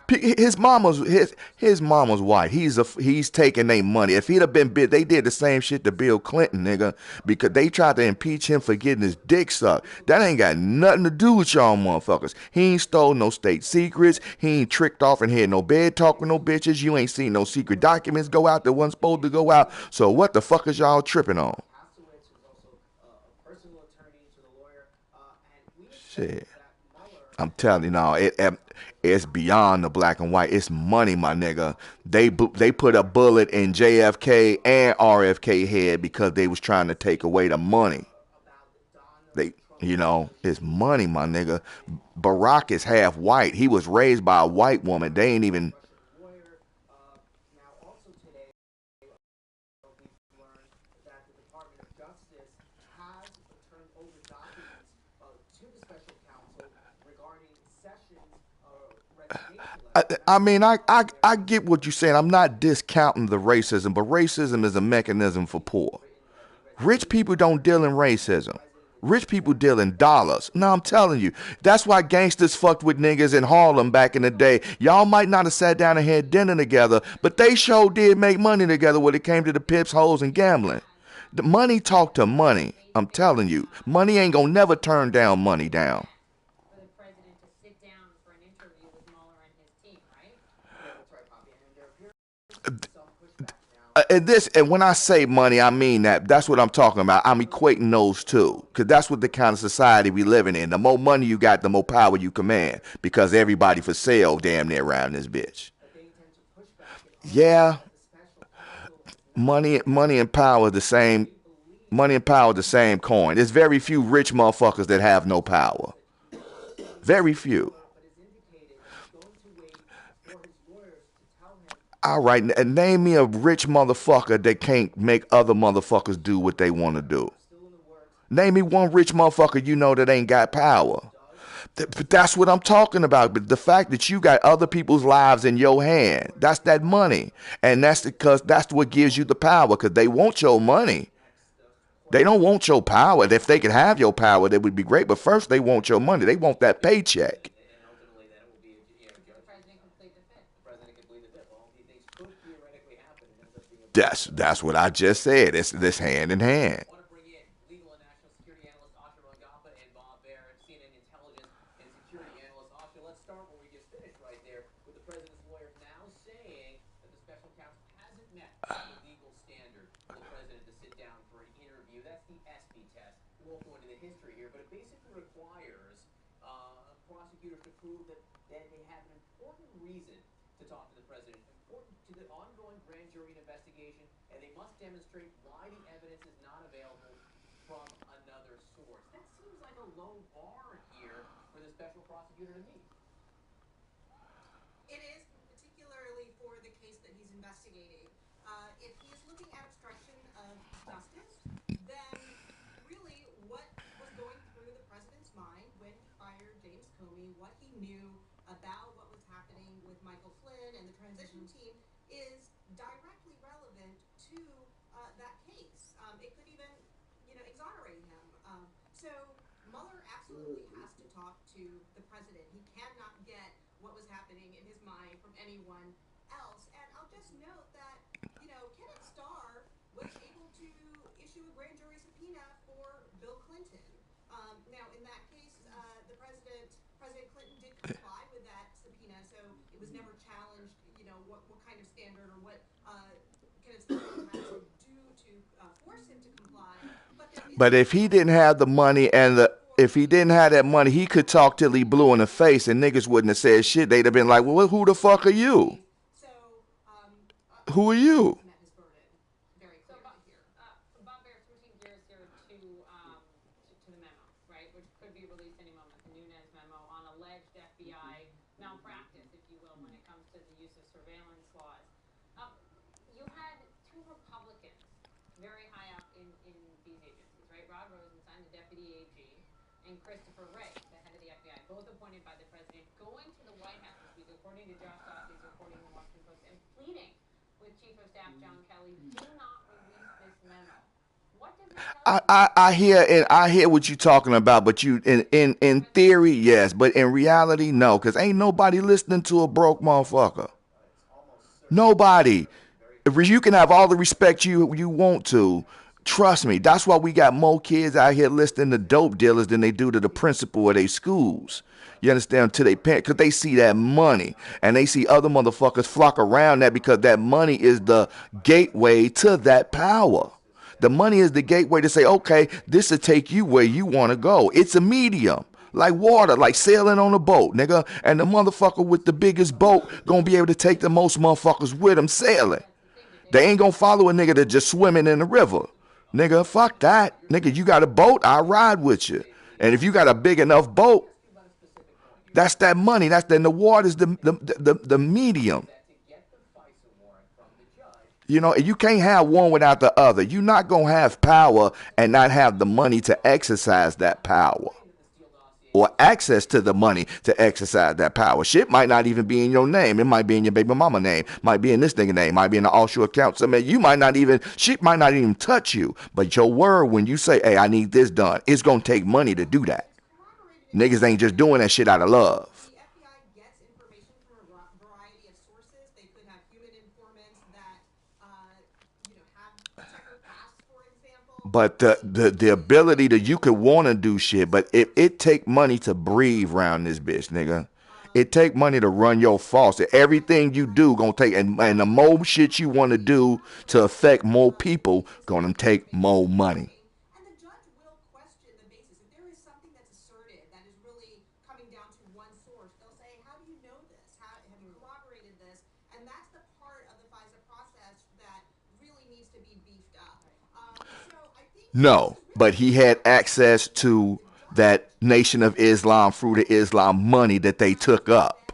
His mama's white. He's taking their money. If he'd have been big, they did the same shit to Bill Clinton, nigga, because they tried to impeach him for getting his dick sucked. That ain't got nothing to do with y'all motherfuckers. He ain't stole no state secrets. He ain't tricked off and had no bed talk with no bitches. You ain't seen no secret documents go out that wasn't supposed to go out. So what the fuck is y'all tripping on? Shit. I'm telling you now, it's beyond the black and white. It's money, my nigga. They put a bullet in JFK and RFK head because they was trying to take away the money. It's money, my nigga. Barack is half white. He was raised by a white woman. They ain't even. I mean, I get what you're saying. I'm not discounting the racism, but racism is a mechanism for poor. Rich people don't deal in racism. Rich people deal in dollars. No, I'm telling you. That's why gangsters fucked with niggas in Harlem back in the day. Y'all might not have sat down and had dinner together, but they sure did make money together when it came to the pips, hoes, and gambling. The money talk to money. I'm telling you. Money ain't gonna never turn down money down. And when I say money, I mean that's what I'm talking about. I'm equating those two because that's what the kind of society we living in. The more money you got, the more power you command because everybody for sale damn near around this bitch. Yeah, money and power the same. Money and power the same coin. There's very few rich motherfuckers that have no power. Very few. All right, and name me a rich motherfucker that can't make other motherfuckers do what they want to do. Name me one rich motherfucker that ain't got power. That's what I'm talking about. But the fact that you got other people's lives in your hand, that's that money. And that's because that's what gives you the power because they want your money. They don't want your power. If they could have your power, that would be great. But first, they want your money. They want that paycheck. That's what I just said. It's this hand in hand. Demonstrate why the evidence is not available from another source. That seems like a low bar here for the special prosecutor to meet. It is, particularly for the case that he's investigating. If he's looking at obstruction of justice, then really what was going through the president's mind when he fired James Comey, what he knew about what was happening with Michael Flynn and the transition team is directly relevant to that case. It could even, exonerate him. So Mueller absolutely has to talk to the president. He cannot get what was happening in his mind from anyone else. And I'll just note that, Kenneth Starr was able to issue a grand jury subpoena for Bill Clinton. Now, in that case, President Clinton did comply with that subpoena, so it was never challenged, what kind of standard or what Kenneth Starr had to do to force him to comply. But if he didn't have the money if he didn't have that money, he could talk till he blue in the face and niggas wouldn't have said shit. They'd have been like, well, who the fuck are you? Who are you? Christopher Wray, the head of the FBI, both appointed by the president, going to the White House this week, according to Josh Dossey's reporting in the Washington Post, and pleading with Chief of Staff John Kelly, do not release this memo. What does it tell I hear what you're talking about, but you in theory, yes, but in reality, no, because ain't nobody listening to a broke motherfucker. Nobody. You can have all the respect you want to. Trust me, that's why we got more kids out here listening to dope dealers than they do to the principal of their schools. You understand? To their parents, because they see that money and they see other motherfuckers flock around that because that money is the gateway to that power. The money is the gateway to say, okay, this will take you where you want to go. It's a medium. Like water, like sailing on a boat, nigga. And the motherfucker with the biggest boat gonna be able to take the most motherfuckers with him sailing. They ain't gonna follow a nigga that just swimming in the river. Nigga, fuck that. Nigga, you got a boat, I'll ride with you. And if you got a big enough boat, that's that money. Then the water's the medium. You can't have one without the other. You're not going to have power and not have the money to exercise that power. Or access to the money to exercise that power. Shit might not even be in your name. It might be in your baby mama name. Might be in this nigga name. Might be in the offshore account. So man, shit might not even touch you. But your word, when you say, hey, I need this done, it's going to take money to do that. Niggas ain't just doing that shit out of love. The FBI gets information from a variety of sources. They could have human informants that, have checker pass, for example. But the ability that you could want to do shit, but it take money to breathe around this bitch, nigga. It take money to run your faucet. Everything you do gonna take, and the more shit you want to do to affect more people, gonna take more money. And the judge will question the basis. If there is something that's asserted that is really coming down to one source, they'll say, how do you know this? Have you corroborated this? And that's the part of the FISA process that really needs to be beefed up. So I think No, but he had access to that Nation of Islam, Fruit of Islam money that they took up.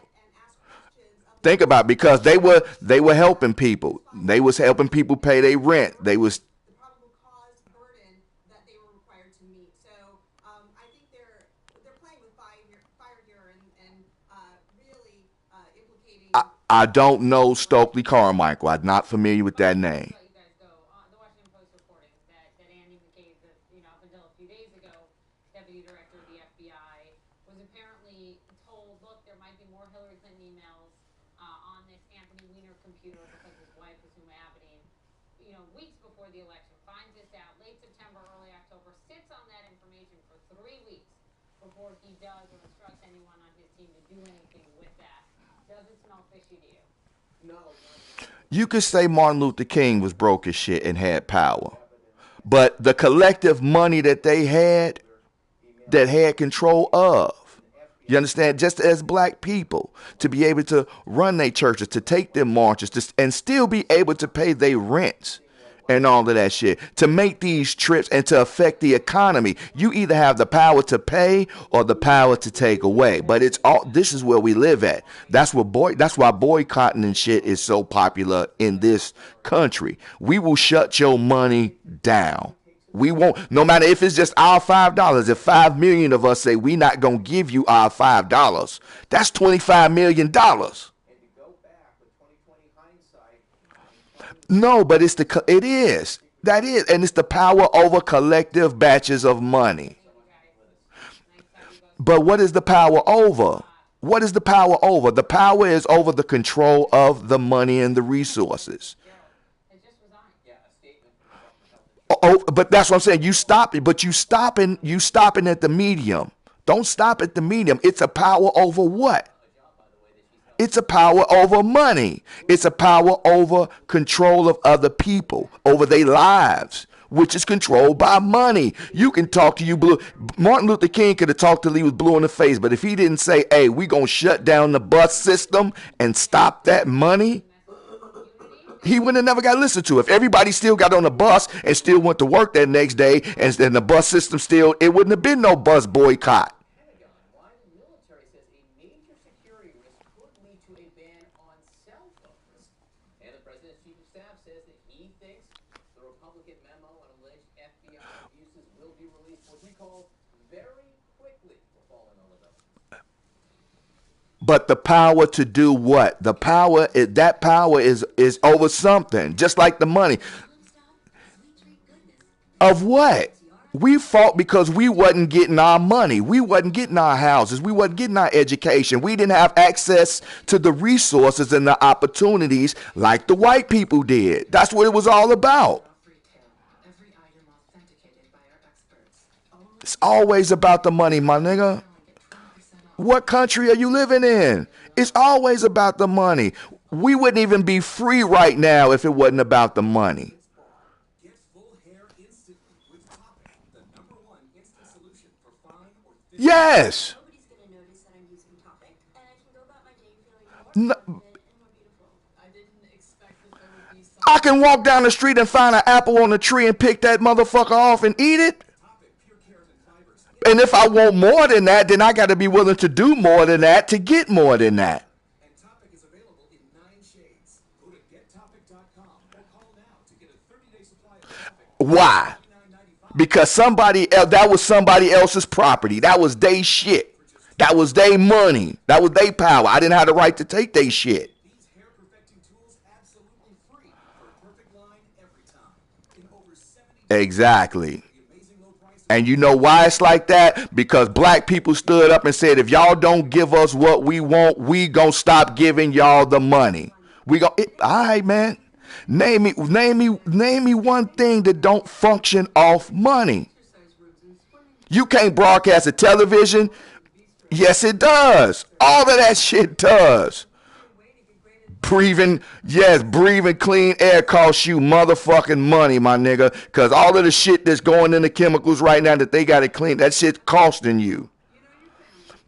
Think about it, because they were helping people. They was helping people pay their rent. They was the probable cause burden that they were required to meet. So I think they're playing with fire here and really implicating. I don't know Stokely Carmichael. I'm not familiar with that name. let you guys go. The Washington Post reporting that Andy McCabe, up until a few days ago, deputy director of the FBI, was apparently told, look, there might be more Hillary Clinton emails on this Anthony Weiner computer because his wife is Huma Abedin. Weeks before the election, finds this out late September, early October, sits on that information for 3 weeks before he does or instructs anyone on his team to do anything with that. Does it smell fishy to you? No. You could say Martin Luther King was broke as shit and had power. But the collective money that they had, that had control of, you understand, just as black people, to be able to run their churches, to take their marches, and still be able to pay their rents and all of that shit, to make these trips and to affect the economy. You either have the power to pay or the power to take away. But this is where we live at. That's why boycotting and shit is so popular in this country. We will shut your money down. We won't, no matter if it's just our $5. If 5 million of us say we not gonna give you our $5, that's $25 million. No, but it is. That is, and it's the power over collective batches of money. But what is the power over? What is the power over? The power is over the control of the money and the resources. Oh, but that's what I'm saying. You stop it, but you stopping at the medium. Don't stop at the medium. It's a power over what? It's a power over money. It's a power over control of other people, over their lives, which is controlled by money. You can talk to you blue. Martin Luther King could have talked till he was blue in the face, but if he didn't say, hey, we gonna shut down the bus system and stop that money, he would have never got listened to. If everybody still got on the bus and still went to work that next day, and the bus system still, it wouldn't have been no bus boycott. But the power to do what? The power, that power is over something, just like the money. Of what? We fought because we wasn't getting our money. We wasn't getting our houses. We wasn't getting our education. We didn't have access to the resources and the opportunities like the white people did. That's what it was all about. It's always about the money, my nigga. What country are you living in? It's always about the money. We wouldn't even be free right now if it wasn't about the money. Get full hair instantly with Topic, the #1 instant solution for fine or thin. Yes. Nobody's gonna notice that I'm using Topic, and I can go about my day feeling more confident and more beautiful. I didn't expect that there would be some. I can walk down the street and find an apple on the tree and pick that motherfucker off and eat it. And if I want more than that, then I got to be willing to do more than that to get more than that. And Topic is available in 9 shades. Go to gettopic.com or call now to get a 30-day supply of Topic. Why? Because somebody else, that was somebody else's property. That was their shit. That was their money. That was their power. I didn't have the right to take their shit. These hair perfecting tools absolutely free for a perfect line every time. In over 70 Exactly. And you know why it's like that? Because black people stood up and said, if y'all don't give us what we want, we gonna stop giving y'all the money. All right, man. Name me one thing that don't function off money. You can't broadcast a television. Yes, it does. All of that shit does. Breathing clean air costs you motherfucking money, my nigga. Because all of the shit that's going in the chemicals right now that they got to clean, that shit's costing you.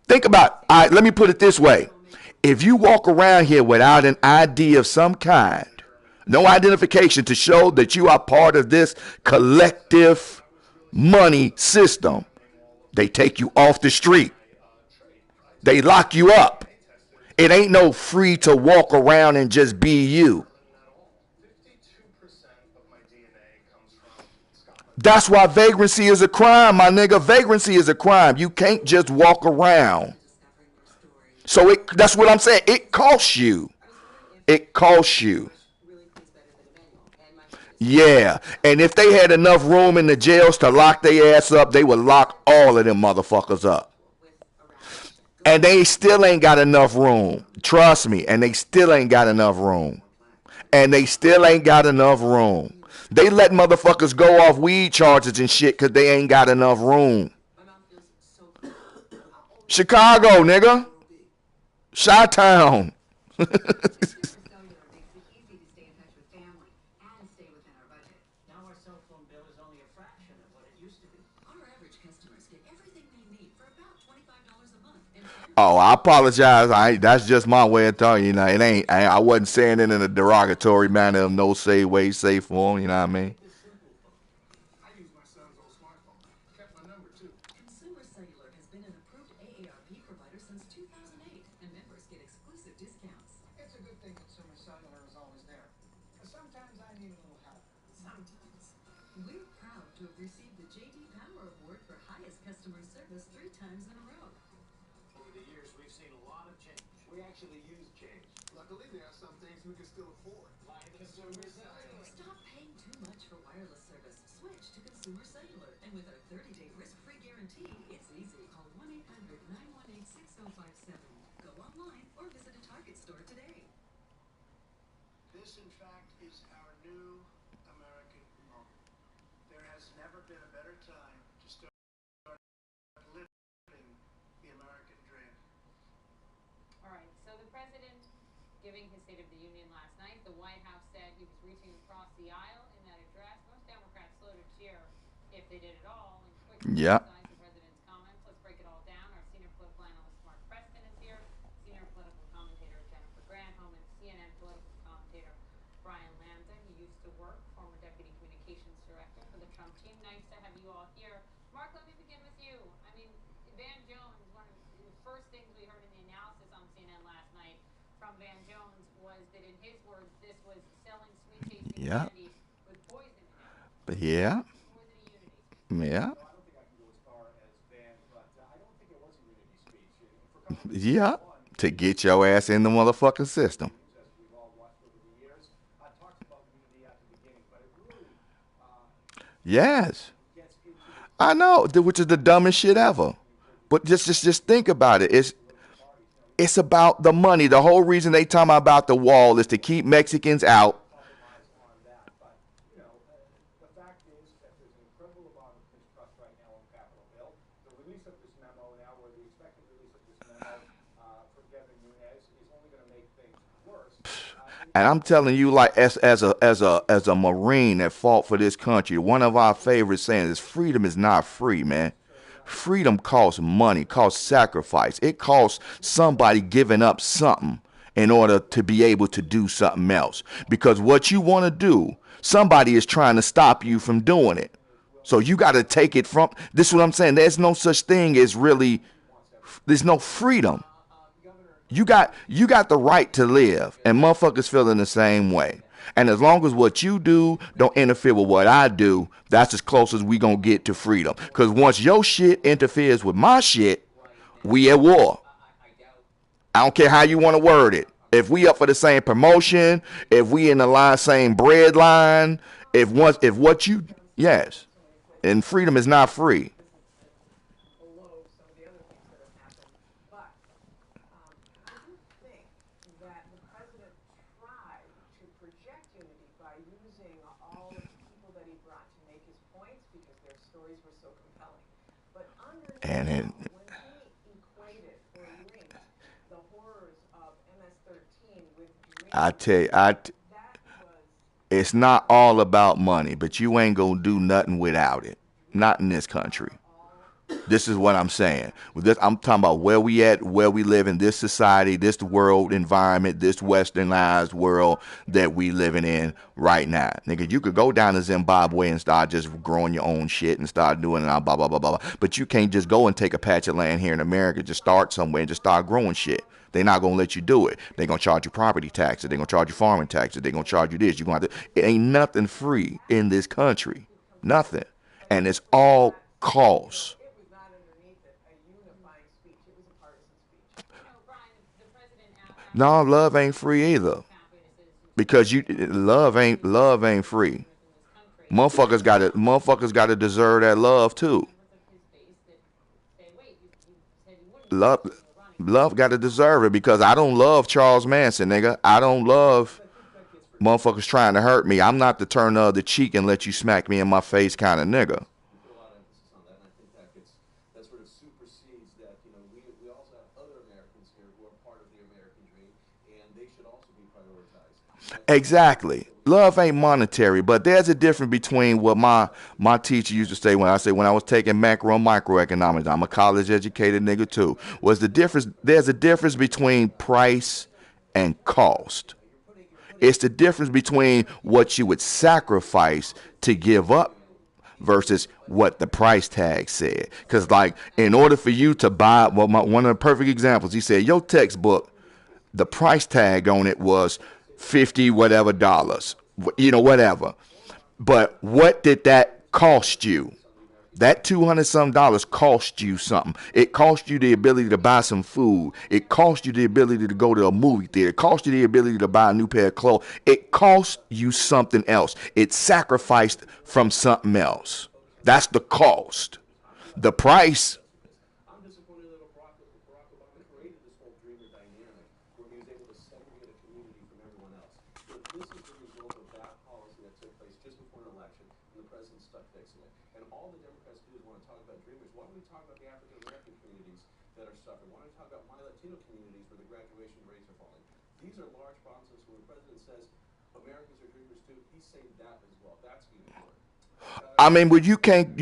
Think about, all right, let me put it this way. If you walk around here without an ID of some kind, no identification to show that you are part of this collective money system, they take you off the street. They lock you up. It ain't no free to walk around and just be you. That's why vagrancy is a crime, my nigga. Vagrancy is a crime. You can't just walk around. So that's what I'm saying. It costs you. It costs you. Yeah. And if they had enough room in the jails to lock their ass up, they would lock all of them motherfuckers up. And they still ain't got enough room. Trust me. And they still ain't got enough room. And they still ain't got enough room. They let motherfuckers go off weed charges and shit because they ain't got enough room. Chicago, nigga. Chi-Town. Oh, I apologize. That's just my way of telling you. You know, it ain't. I wasn't saying it in a derogatory manner of no say, way, say form. You know what I mean? I use my son's old smartphone. Kept my number too. Consumer Cellular has been an approved AARP provider since 2008, and members get exclusive discounts. It's a good thing Consumer Cellular is always there. But sometimes I need a little help. Sometimes. We're proud to to have received the J.D. Power Award for highest customer service 3 times in a row. Over the years, we've seen a lot of change. We actually use change. Luckily, there are some things we can still afford. Like Consumer Cellular. Stop paying too much for wireless service. Switch to Consumer Cellular. And with our 30-day risk-free guarantee, it's easy. Call 1-800-918-6057. Go online or visit a Target store today. This, in fact, is our new American moment. There has never been a better time to start living the American dream. All right, so the president giving his State of the Union last night, the White House said he was reaching across the aisle in that address. Most Democrats slow to cheer if they did at all. And quick to Yeah. criticize the president's comments. Let's break it all down. Our senior political analyst Mark Preston is here. Senior political commentator Jennifer Granholm and CNN political commentator Brian Lanza. He used to work, former deputy communications director for the Trump team. Nice to have you all here. Mark, let me begin with you. I mean, Van Jones, one of the first things we heard in the analysis on CNN last night from Van Jones was that, in his words, this was selling sweet-tasting Yeah. candy with poison in it. But yeah. Poison in unity. Yeah. I don't think I can go as far as Van, but I don't think it was a unity speech. For a couple of Yeah. To get your ass in the motherfucking system. reasons, as we've all watched over the years, I talked about unity at the beginning, but it really Yes. gets into I know, which is the dumbest shit ever. But just think about it. It's about the money. The whole reason they talking about the wall is to keep Mexicans out. compromise on that. But, the fact is that there's an incredible amount of mistrust right now on Capitol Hill. The release of this memo now, or the expected release of this memo from Devin Nunes is only going to make things worse. And I'm telling you, like as a Marine that fought for this country, one of our favorite sayings is freedom is not free, man. Freedom costs money, costs sacrifice. It costs somebody giving up something in order to be able to do something else. Because what you want to do, somebody is trying to stop you from doing it. So you got to take it from, this is what I'm saying. There's no such thing as really, there's no freedom. You got the right to live, and motherfuckers feeling the same way. And as long as what you do don't interfere with what I do, that's as close as we gonna get to freedom. Because once your shit interferes with my shit, we at war. I don't care how you want to word it. If we up for the same promotion, if we in the line, same bread line, if what you, yes, and freedom is not free. below some of the other things that have happened. But I do think that the president tried to project unity by using all of the people that he brought to make his points because their stories were so compelling. But underneath, And it, when he equated or linked the horrors of MS-13 with I drinking, tell you, that was it's not all about money, but you ain't gonna do nothing without it. Not in this country. This is what I'm saying. With this, I'm talking about where we at, where we live in this society, this world environment, this westernized world that we living in right now. Nigga, you could go down to Zimbabwe and start just growing your own shit and start doing it, blah, blah, blah, blah, blah. But you can't just go and take a patch of land here in America, just start somewhere and just start growing shit. They're not going to let you do it. They're going to charge you property taxes. They're going to charge you farming taxes. They're going to charge you this. You're going to have to, it ain't nothing free in this country. Nothing. And it's all cost. it was not underneath it a unifying speech. It was a partisan speech. Brian, the president asked No, love ain't free either. pathway to citizenship Because love ain't free. in this country. Motherfuckers got to deserve that love too. Members of his base that say, wait, you said you wouldn't Love when you were running. love got to deserve it because I don't love Charles Manson, nigga. I don't love motherfuckers trying to hurt me. I'm not the turn the other cheek and let you smack me in my face kind of nigga. We put a lot of emphasis on that, and I think that sort of supersedes that. We also have other Americans here who are part of the American dream, and they should also be prioritized. Exactly. Love ain't monetary, but there's a difference between what my teacher used to say when I was taking macro and microeconomics. I'm a college educated nigga too. There's a difference between price and cost. It's the difference between what you would sacrifice to give up versus what the price tag said. Because, like, in order for you to buy, one of the perfect examples, he said, your textbook, the price tag on it was $50 whatever dollars, whatever. But what did that cost you. That $200 some cost you something. It cost you the ability to buy some food. It cost you the ability to go to a movie theater. It cost you the ability to buy a new pair of clothes. It cost you something else. It's sacrificed from something else. That's the cost. The price. I'm disappointed that Barack Obama created this whole dreamer dynamic where he was able to segregate a community from everyone else. So this is the result of that policy that took place just before an election, and the president stuck fixing it. And all the Democrats do is want to talk about dreamers. Why don't we talk about the African American communities that are suffering? Why don't we talk about my Latino communities where the graduation rates are falling? These are large problems. So when the president says Americans are dreamers too, he's saying that as well. That's being ignored. I mean, but you can't,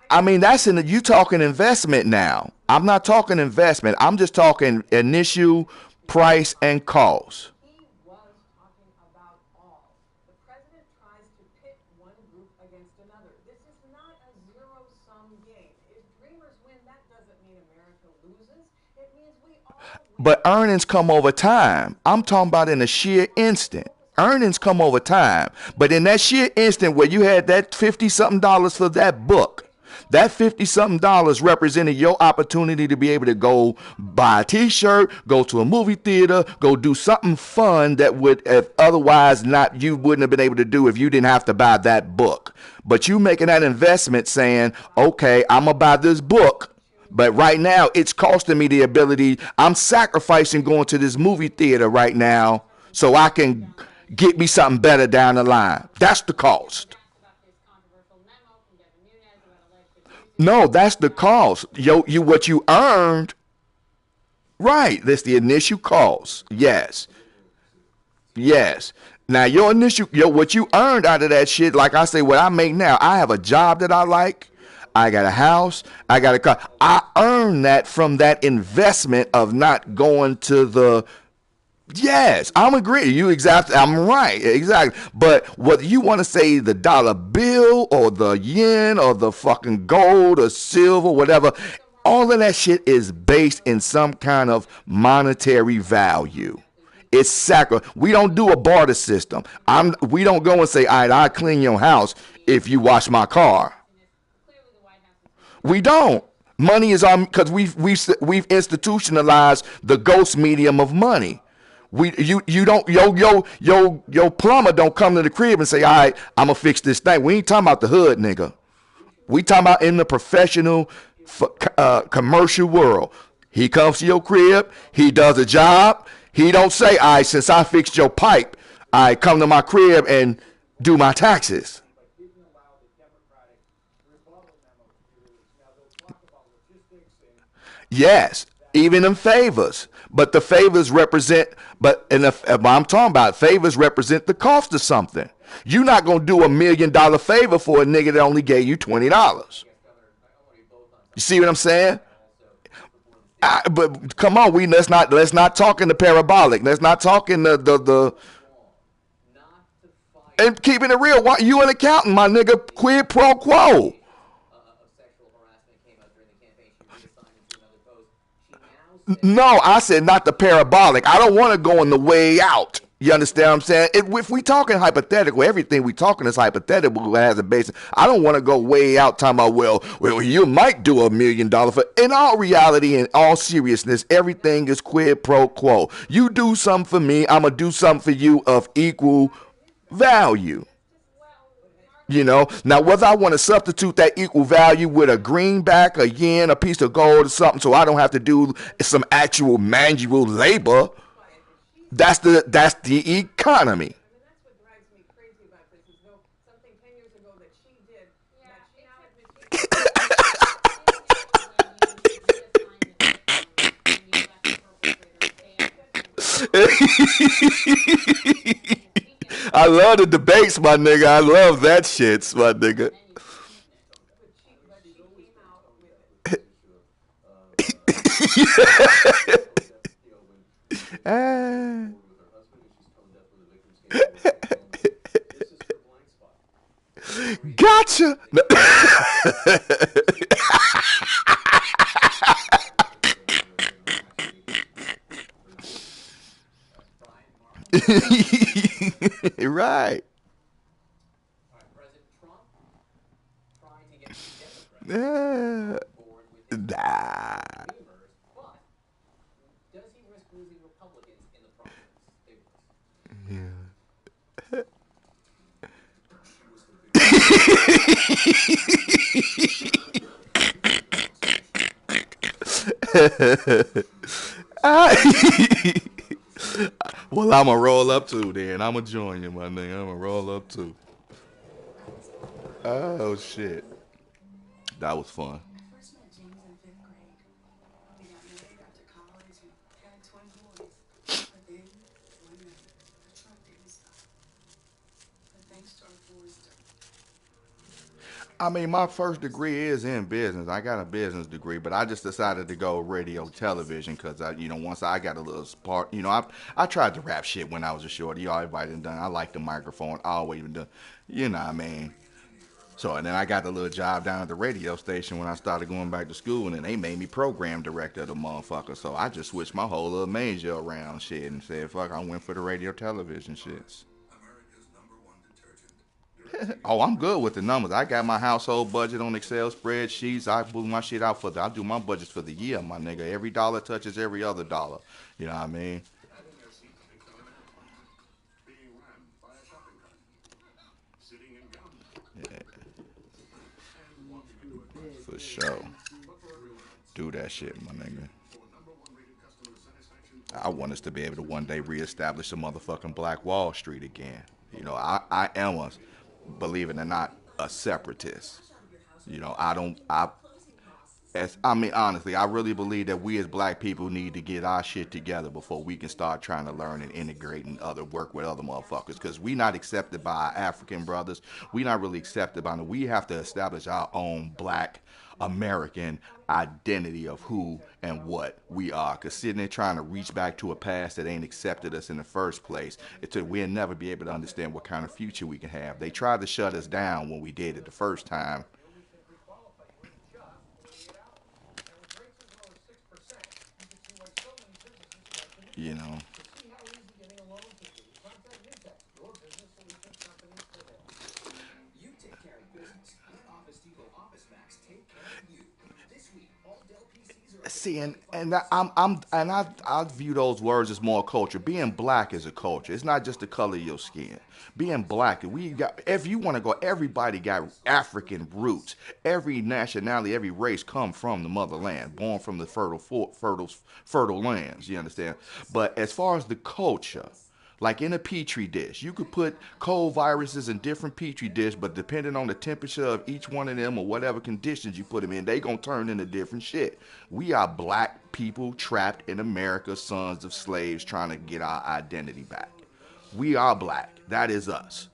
I mean, that's in the, you talking investment now. I'm not talking investment. I'm just talking initial price and cost. He was talking about all. The president tries to pit one group against another. This is not a zero-sum game. If Dreamers win, that doesn't mean America loses. It means we all win. But earnings come over time. I'm talking about in a sheer instant. Earnings come over time. But in that sheer instant where you had that $50-something for that book, that $50-something represented your opportunity to be able to go buy a t-shirt, go to a movie theater, go do something fun that would if otherwise not you wouldn't have been able to do if you didn't have to buy that book. But you making that investment saying, okay, I'm gonna buy this book, but right now it's costing me the ability, I'm sacrificing going to this movie theater right now so I can get me something better down the line. That's the cost. No, that's the cost. You what you earned. Right. That's the initial cost. Yes. Yes. Now your initial what you earned out of that shit, like I say, what I make now, I have a job that I like. I got a house. I got a car. I earned that from that investment of not going to the. Yes, I'm agreeing. You exactly. I'm right. Exactly. But whether you want to say the dollar bill or the yen or the fucking gold or silver, whatever, all of that shit is based in some kind of monetary value. It's We don't do a barter system. We don't go and say, all right, I'll clean your house if you wash my car. We don't. Money is because we've institutionalized the ghost medium of money. You don't your plumber don't come to the crib and say, all right, I'm gonna fix this thing. We ain't talking about the hood, nigga. We talking about in the professional commercial world. He comes to your crib, he does a job. He don't say, all right, since I fixed your pipe, I come to my crib and do my taxes. Yes, even in favors. But the favors represent, I'm talking about favors represent the cost of something. You're not going to do $1 million favor for a nigga that only gave you $20. You see what I'm saying? But come on, let's not talk in the parabolic. Let's not talk in the and keeping it real. Why you an accountant, my nigga? Quid pro quo. No, I said not the parabolic. I don't want to go on the way out. You understand what I'm saying? If we talking hypothetical, everything we talking is hypothetical as a basis. I don't want to go way out talking about, well, you might do $1 million for. In all reality, in all seriousness, everything is quid pro quo. You do something for me, I'm going to do something for you of equal value. You know, now whether I want to substitute that equal value with a greenback, a yen, a piece of gold or something so I don't have to do some actual manual labor, that's the economy. That's what drives me crazy about this is something 10 years ago that she did that she now I love the debates, my nigga. I love that shit, my nigga. Gotcha. Right. President Trump Nah. board with his neighbors, but does he risk losing Republicans in the process? Well, I'ma roll up too then. I'ma join you, my nigga. I'ma roll up too. Oh shit. That was fun. I first met James in 5th grade. We got married after college and had twin boys. But then, one night, a truck didn't stop. But thanks to our forester. I mean, my first degree is in business. I got a business degree, but I just decided to go radio television because once I got a little spark, I tried to rap shit when I was a shorty. Everybody done. I like the microphone. I always done. You know what I mean? So, and then I got the little job down at the radio station when I started going back to school, and then they made me program director of the motherfucker. So I just switched my whole little major around shit and said, fuck, I went for the radio television shits. Oh, I'm good with the numbers. I got my household budget on Excel spreadsheets. I move my shit out I do my budgets for the year, my nigga. Every dollar touches every other dollar. You know what I mean? Yeah. For sure. Do that shit, my nigga. I want us to be able to one day reestablish the motherfucking Black Wall Street again. I am a, believe it or not, a separatist. Honestly, I really believe that we as black people need to get our shit together before we can start trying to learn and integrate and work with other motherfuckers. Because we not accepted by our African brothers. We not really accepted by them. We have to establish our own black American identity of who and what we are. Because sitting there trying to reach back to a past that ain't accepted us in the first place, we'll never be able to understand what kind of future we can have. They tried to shut us down when we did it the first time. You know. You take care of business. Let Office Depot Office Max take care of you. This week, all Dell PCs are See, I view those words as more culture. Being black is a culture. It's not just the color of your skin. Being black, if you want to go, everybody got African roots. Every nationality, every race come from the motherland, born from the fertile lands. You understand? But as far as the culture, like in a petri dish, you could put cold viruses in different petri dish, but depending on the temperature of each one of them or whatever conditions you put them in, they gonna turn into different shit. We are black people trapped in America, sons of slaves, trying to get our identity back. We are black. That is us.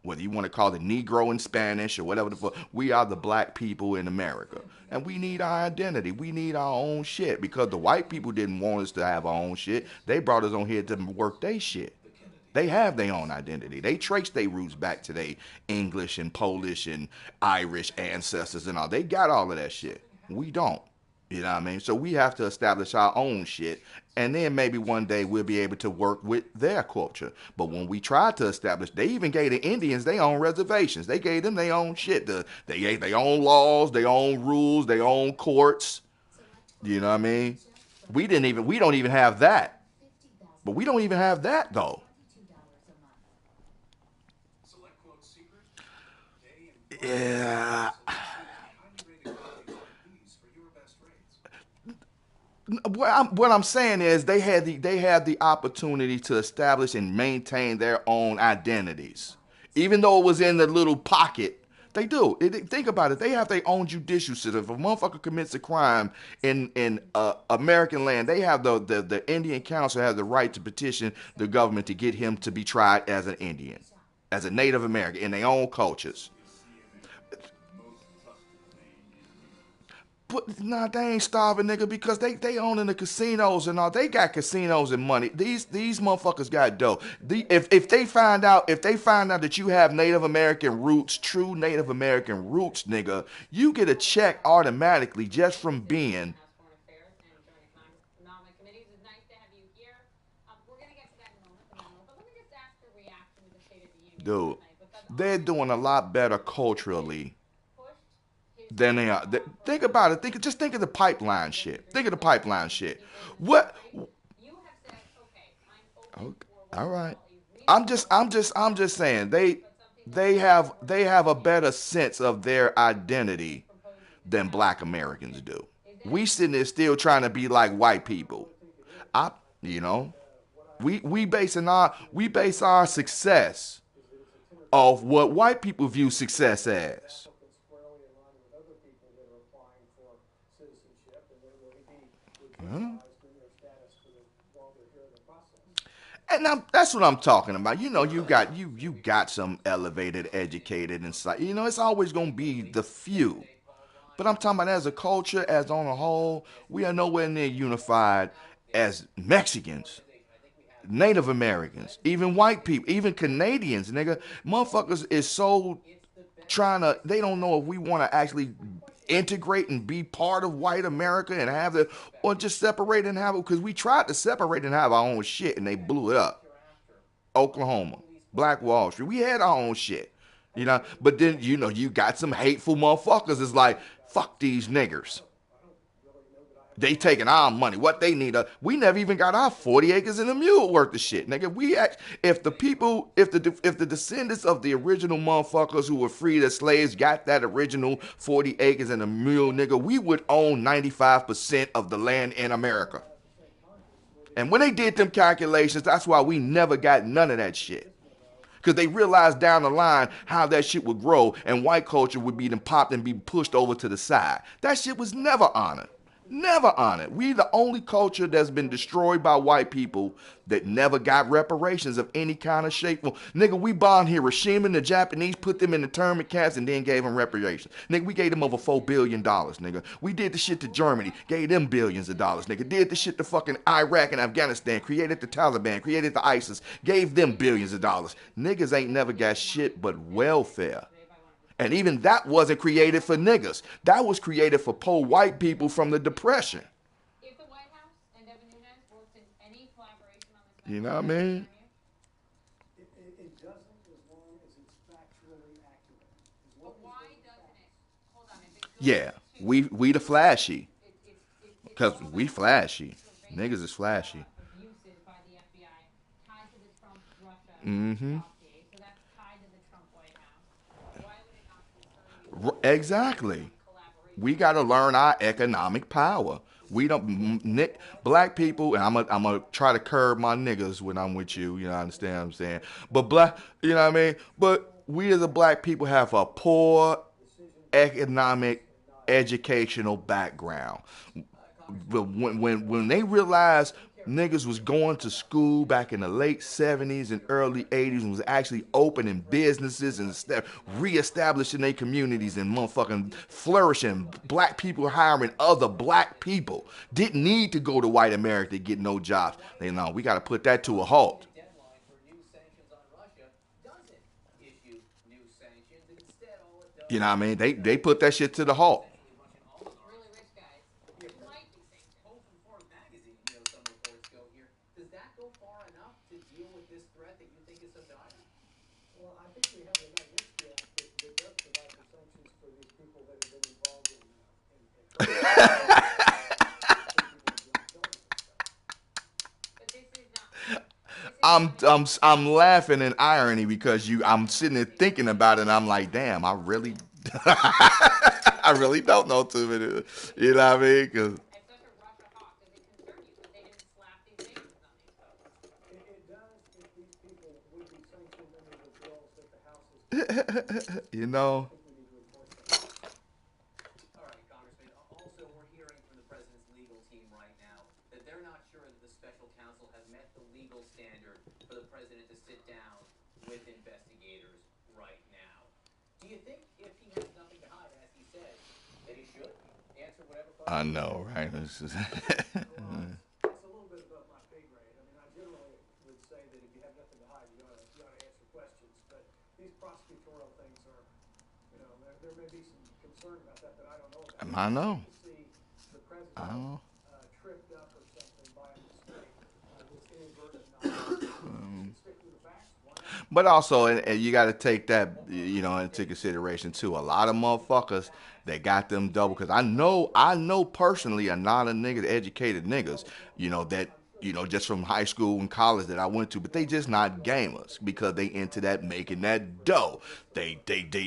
Whether you want to call it Negro in Spanish or whatever the fuck, we are the black people in America. And we need our identity. We need our own shit because the white people didn't want us to have our own shit. They brought us on here to work their shit. They have their own identity. They trace their roots back to their English and Polish and Irish ancestors and all. They got all of that shit. We don't. You know what I mean? So we have to establish our own shit, and then maybe one day we'll be able to work with their culture. But when we tried to establish, they even gave the Indians their own reservations. They gave them their own shit. They gave their own laws, their own rules, their own courts. You know what I mean? We don't even have that. But we don't even have that though. Yeah. What I'm saying is they had the opportunity to establish and maintain their own identities, even though it was in the little pocket. They do. Think about it. They have their own judicial system. If a motherfucker commits a crime in American land, they have the Indian Council has the right to petition the government to get him to be tried as an Indian, as a Native American in their own cultures. But nah, they ain't starving, nigga, because they owning the casinos and all. They got casinos and money. These motherfuckers got dough. If they find out that you have Native American roots, true Native American roots, nigga, you get a check automatically just from being. Dude, they're doing a lot better culturally. than they are. Think about it. Just think of the pipeline shit. Think of the pipeline shit. What? Okay, all right. I'm just saying they have a better sense of their identity than Black Americans do. We sitting there still trying to be like white people. I, you know, we base our success of what white people view success as. Squarely in line with other people that are applying for citizenship, and they will be recognized in their status while they're here in the process. And that's what I'm talking about. You know, you got some elevated, educated, and you know, it's always gonna be the few. But I'm talking about as a culture, as on a whole, we are nowhere near unified as Mexicans, Native Americans, even white people, even Canadians, nigga. Motherfuckers is so they don't know if we want to actually integrate and be part of white America and have it, or just separate and have it, because we tried to separate and have our own shit and they blew it up. Oklahoma, Black Wall Street, we had our own shit, you know, but then, you know, you got some hateful motherfuckers. It's like, fuck these niggers. They taking our money. What they need, we never even got our 40 acres and a mule worth of shit, nigga. If the descendants of the original motherfuckers who were freed as slaves got that original 40 acres and a mule, nigga, we would own 95% of the land in America. And when they did them calculations, that's why we never got none of that shit. Because they realized down the line how that shit would grow and white culture would be then popped and be pushed over to the side. That shit was never honored. Never honored. We the only culture that's been destroyed by white people that never got reparations of any kind of shape. Well, nigga, we bombed Hiroshima and the Japanese, put them in internment camps, and then gave them reparations. Nigga, we gave them over $4 billion, nigga. We did the shit to Germany, gave them billions of dollars, nigga. Did the shit to fucking Iraq and Afghanistan, created the Taliban, created the ISIS, gave them billions of dollars. Niggas ain't never got shit but welfare. And even that wasn't created for niggas. That was created for poor white people from the Depression. If the White House and Devin Nunes worked in any collaboration on this, you know what I mean? It doesn't, as long as it's factually accurate. But why doesn't it? Hold on. Yeah, we the flashy. Because we flashy. Niggas is flashy. Abuses by the FBI tied to the Trump Russia. Mm-hmm. So that's tied to the Trump White House. Why would it not concern you? Exactly. We got to learn our economic power. We don't, black people, and I'm gonna try to curb my niggas when I'm with you. You know, understand what I'm saying? But black, you know what I mean? But we as a black people have a poor economic, educational background. But when they realized niggas was going to school back in the late 70s and early 80s and was actually opening businesses and reestablishing their communities and motherfucking flourishing, black people hiring other black people, didn't need to go to white America to get no jobs. They know we got to put that to a halt. You know what I mean? They put that shit to the halt. I'm laughing in irony because I'm sitting there thinking about it and I'm like, damn, I really I really don't know too many. You know what I mean? Cause you know. I know, right? It's just It's a little bit above my pay grade. I mean, I generally would say that if you have nothing to hide, you ought to answer questions. But these prosecutorial things are, you know, there may be some concern about that I don't know about. I know. See the president tripped up or something by a mistake. It's inadvertent knowledge. Stick to the facts. But also, and you got to take that, into consideration too. A lot of motherfuckers that got them double, because I know personally a lot of niggas, educated niggas, that just from high school and college that I went to, but they just not gamers because they into that making that dough. They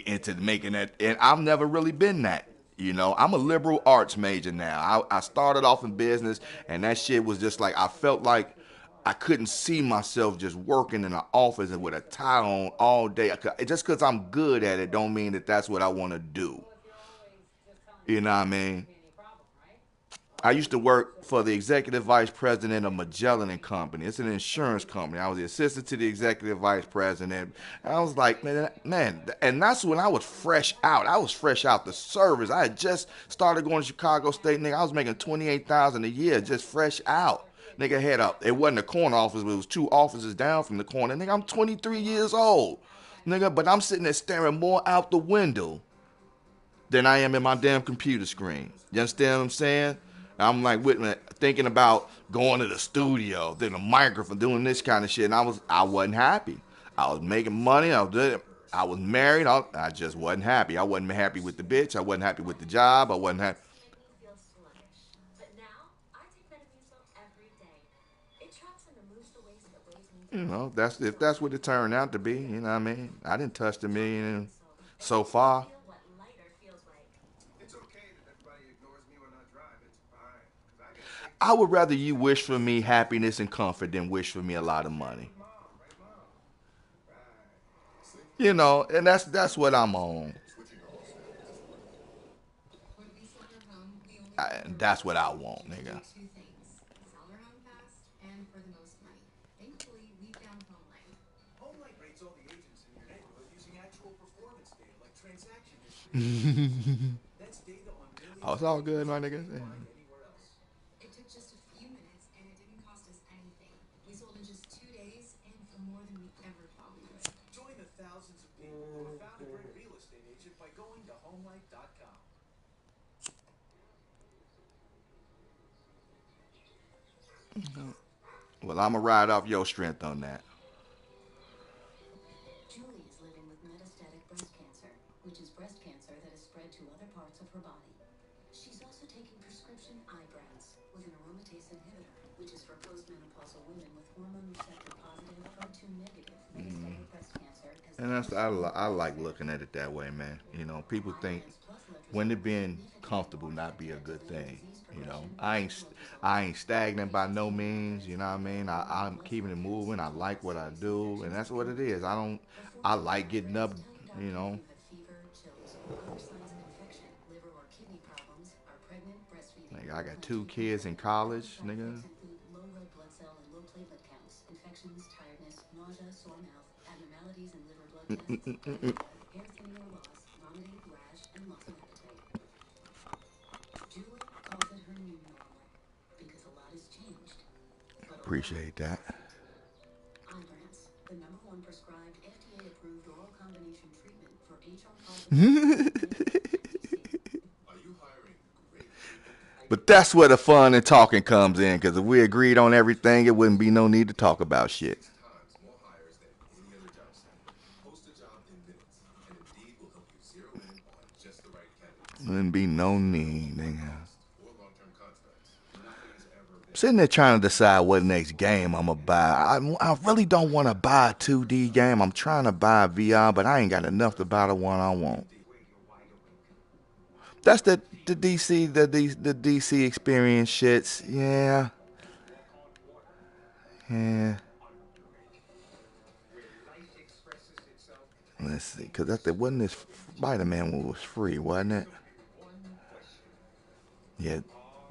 into making that, and I've never really been that. I'm a liberal arts major now. I started off in business, and that shit was just like I felt like I couldn't see myself just working in an office and with a tie on all day. Just because I'm good at it don't mean that that's what I want to do. You know what I mean? I used to work for the executive vice president of Magellan and Company. It's an insurance company. I was the assistant to the executive vice president. I was like, man, and that's when I was fresh out. I was fresh out the service. I had just started going to Chicago State, nigga. I was making $28,000 a year, just fresh out. Nigga had it wasn't a corner office, but it was 2 offices down from the corner. Nigga, I'm 23 years old. Nigga, but I'm sitting there staring more out the window than I am in my damn computer screen. You understand what I'm saying? I'm like thinking about going to the studio, then a microphone, doing this kind of shit, and I wasn't happy. I was making money. I was married. I just wasn't happy. I wasn't happy with the bitch. I wasn't happy with the job. I wasn't happy. That's if that's what it turned out to be. You know what I mean? I didn't touch the million so far. I would rather you wish for me happiness and comfort than wish for me a lot of money. And that's what I'm on. That's what I want, nigga. HomeLight rates all the agents in your neighborhood using actual performance data like transaction history. That's data on millions. Oh, it's all good, my nigga. It took just a few minutes and it didn't cost us anything. We sold in just 2 days and for more than we ever thought we would. Join the thousands of people who have found a great real estate agent by going to HomeLight.com. Well, I'm going to ride off your strength on that. Julie is living with metastatic breast cancer, which is breast cancer that has spread to other parts of her body. She's also taking prescription Ibrance with an aromatase inhibitor, which is for postmenopausal women with hormone receptor positive, HER2 negative metastatic breast cancer. And I like looking at it that way, man. People think when it being comfortable not be a good thing. I ain't stagnant by no means. You know what I mean? I'm keeping it moving. I like what I do, and that's what it is. I like getting up. Like I got 2 kids in college, nigga. Low red blood cell and low platelet counts, infections, tiredness, nausea, sore mouth, abnormalities in liver blood tests, hair thinning or loss, vomiting, rash, and loss of appetite. Julie calls it her new normal because a lot has changed. Appreciate that. Ibrance, the #1 prescribed FDA-approved oral combination treatment for HR-positive. But that's where the fun and talking comes in, because if we agreed on everything, it wouldn't be no need to talk about shit. Wouldn't be no need, nigga. Sitting there trying to decide what next game I'm going to buy. I really don't want to buy a 2D game. I'm trying to buy a VR, but I ain't got enough to buy the one I want. That's the DC experience shits. Yeah. Let's see, because wasn't this Spider-Man one was free, wasn't it? Yeah,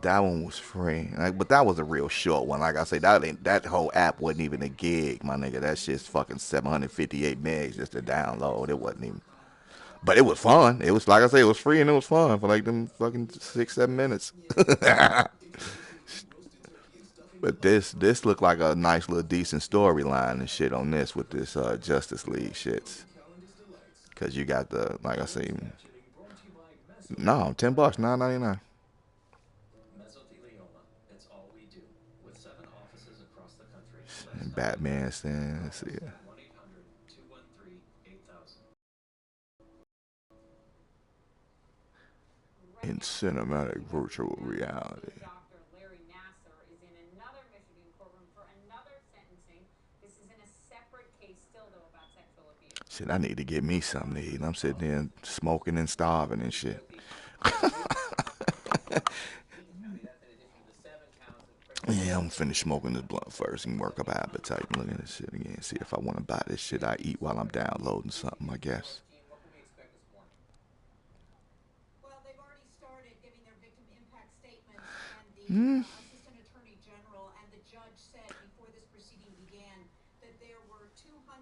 that one was free. But that was a real short one. Like I say, that whole app wasn't even a gig, my nigga. That shit's fucking 758 megs just to download. It wasn't even. But it was fun. It was, like I say, it was free and it was fun for like them fucking 6-7 minutes. But this looked like a nice little decent storyline and shit on this with this Justice League shits. Cause you got the, like I say, no, $10, $9.99. And Batman stand. Let's see. cinematic virtual reality. Dr. Larry Nassar is in another Michigan courtroom for another sentencing. This is in a separate case still, though, about sexual abuse. Shit, I need to get me something to eat. I'm sitting there smoking and starving and shit. Yeah, I'm finna smoking this blunt first and work up appetite and look at this shit again. See if I want to buy this shit I eat while I'm downloading something, I guess. Well, they've already started giving their victim impact statements, and the Assistant Attorney General and the judge said before this proceeding began that there were 265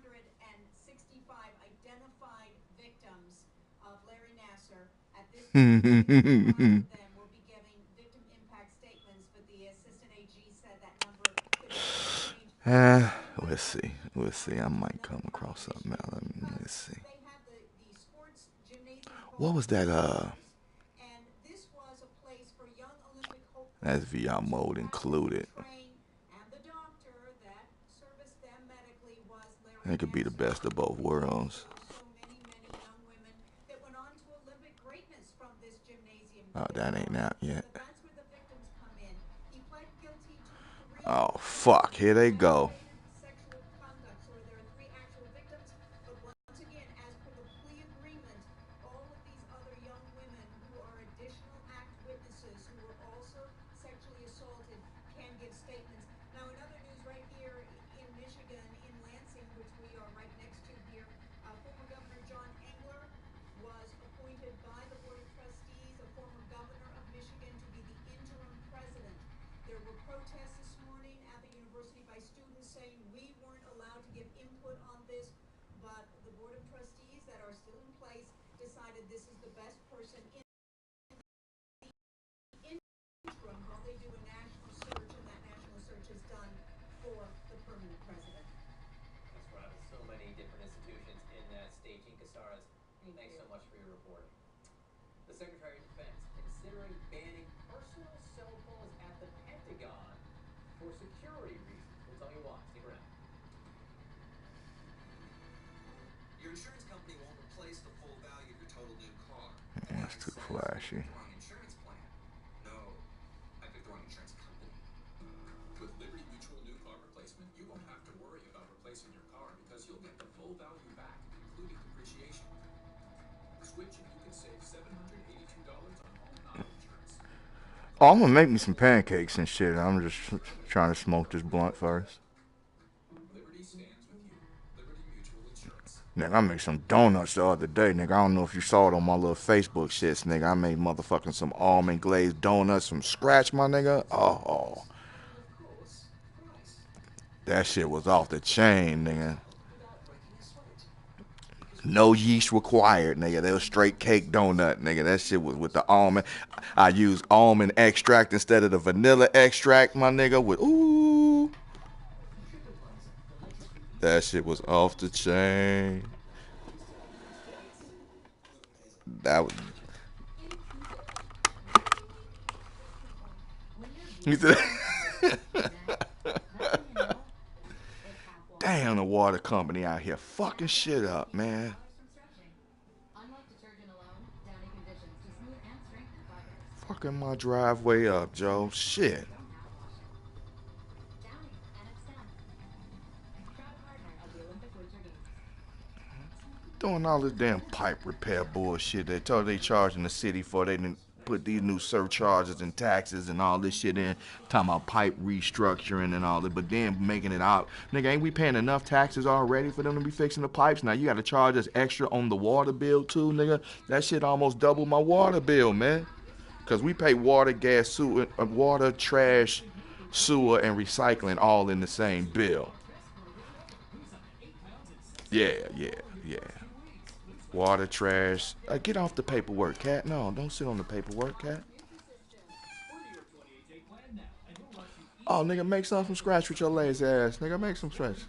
identified victims of Larry Nassar. At this point, them will be giving victim impact statements, but the Assistant AG said that number could change. Let's see. Let's see. I might come across something else. Let's see. They have the sports gymnasium. What was that? And this was a place for young Olympic hopefuls. That's VR mode included. And the doctor that serviced them medically was Larry It could be the best of both worlds. So many young women that went on to Olympic greatness from this gymnasium. Oh, that ain't out yet. That's where the victims come in. He pled guilty to 3 Oh, fuck. Here they go. sexual conduct. So there are 3 actual victims, but once again, as per the plea agreement, all of these other young women who are additional act witnesses who were also sexually assaulted can give statements. Now, in other news right here in Michigan, in Lansing, which we are right next to here, former Governor John Engler was appointed by the Board of Trustees, a former governor of Michigan, to be the interim president. There were protests this morning at the university by students saying we weren't allowed to give input on this, but the Board of Trustees that are still in place decided this is the best person in the interim while they do a national search, and that national search is done for the permanent president. That's right. So many different institutions in that state. Gene Casares, thanks so much for your reporting. The Secretary of Defense considering banning personal cell phones at the Pentagon for security reasons. We'll tell you why. Stick around. Your insurance company won't replace the full value of your total new car. That's too flashy. Wrong insurance plan. No, I picked the wrong insurance company. With Liberty Mutual new car replacement, you won't have to worry about replacing your car because you'll get the full value back, including depreciation. Switch and you can save $782 on home and auto insurance. Oh, I'm gonna make me some pancakes and shit. I'm just trying to smoke this blunt first. Liberty stands with you. Liberty Mutual Insurance. Nigga, I made some donuts the other day, nigga. I don't know if you saw it on my little Facebook shits, nigga. I made motherfucking some almond glazed donuts from scratch, my nigga. Oh. That shit was off the chain, nigga. No yeast required, nigga. They was straight cake donut, nigga. That shit was with the almond. I used almond extract instead of the vanilla extract, my nigga. With ooh, that shit was off the chain. That was. He said, damn, the water company out here fucking shit up, man. Fucking my driveway up, Joe. Shit. Doing all this damn pipe repair bullshit. They told they charging the city for. They didn't put these new surcharges and taxes and all this shit in. Talking about pipe restructuring and all that, but then making it out. Nigga, ain't we paying enough taxes already for them to be fixing the pipes? Now you gotta charge us extra on the water bill too, nigga. That shit almost doubled my water bill, man. Cause we pay water, gas, sewer, water, trash, sewer, and recycling all in the same bill. Yeah. Water, trash. Get off the paperwork, cat. No, don't sit on the paperwork, cat. Oh, nigga, make something from scratch with your lazy ass. Nigga, make some scratch.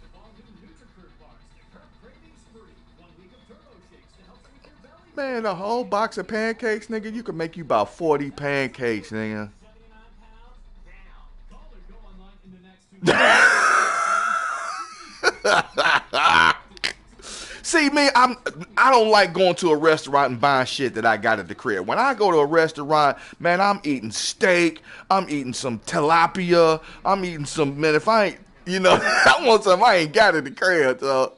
Man, a whole box of pancakes, nigga. You could make you about 40 pancakes, nigga. See me, I don't like going to a restaurant and buying shit that I got at the crib. When I go to a restaurant, man, I'm eating steak, I'm eating some tilapia, I'm eating some, man, if I ain't, you know, I want something I ain't got at the crib, so.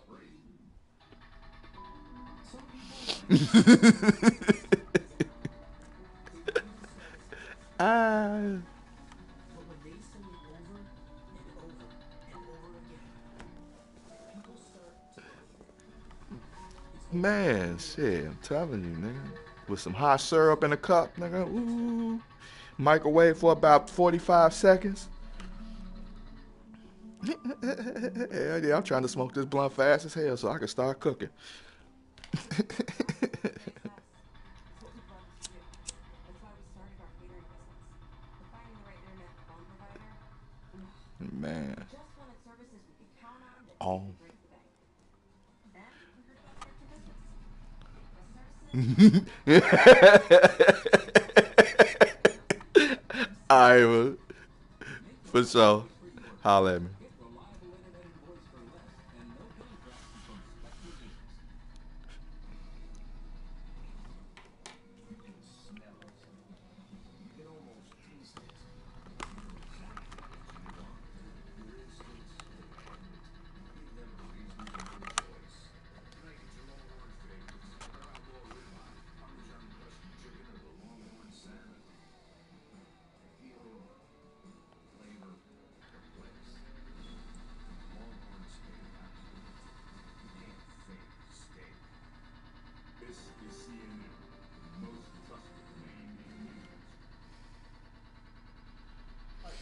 Ah. Man, shit, I'm telling you, nigga. With some hot syrup in a cup, nigga. Ooh. Microwave for about 45 seconds. Hell yeah, I'm trying to smoke this blunt fast as hell so I can start cooking. Man. Oh. Alright, for sure. Holla at me.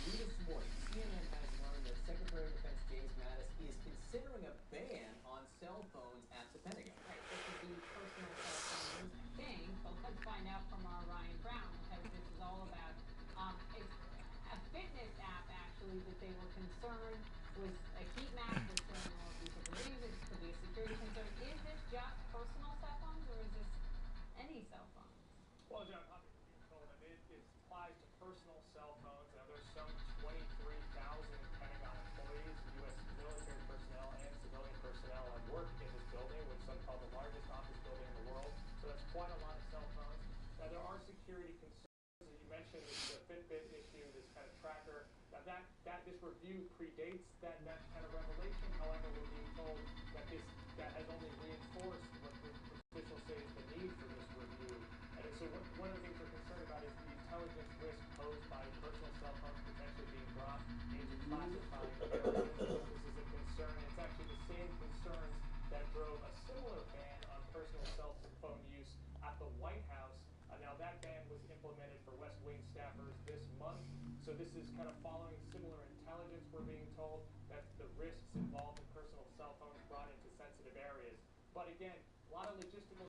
New this morning, CNN has learned that Secretary of Defense James Mattis is considering a ban on cell phones at the Pentagon. Right, this would be personal cell phones thing, but let's find out from our Ryan Brown, because this is all about it's a fitness app actually that they were concerned was a heat map was showing all of these different things. It could be a security concern. Is this just personal cell phones or is this any cell phone? Well, John Hopkins being told that it applies to personal cell phones. Now, there's some 23,000 Pentagon employees, U.S. military personnel, and civilian personnel that work in this building, which some call the largest office building in the world. So that's quite a lot of cell phones. Now, there are security concerns. As you mentioned, the Fitbit issue, this kind of tracker. Now, this review predates that kind of revelation. However, we're being told that that has only reinforced what the officials say is the need for this review. And so one of the things we're concerned about is the intelligence risk posed by personal cell phones potentially being brought into classified areas. This is a concern. It's actually the same concerns that drove a similar ban on personal cell phone use at the White House. Now that ban was implemented for West Wing staffers this month. So this is kind of following similar intelligence, we're being told, that the risks involved in personal cell phones brought into sensitive areas. But again, a lot of logistical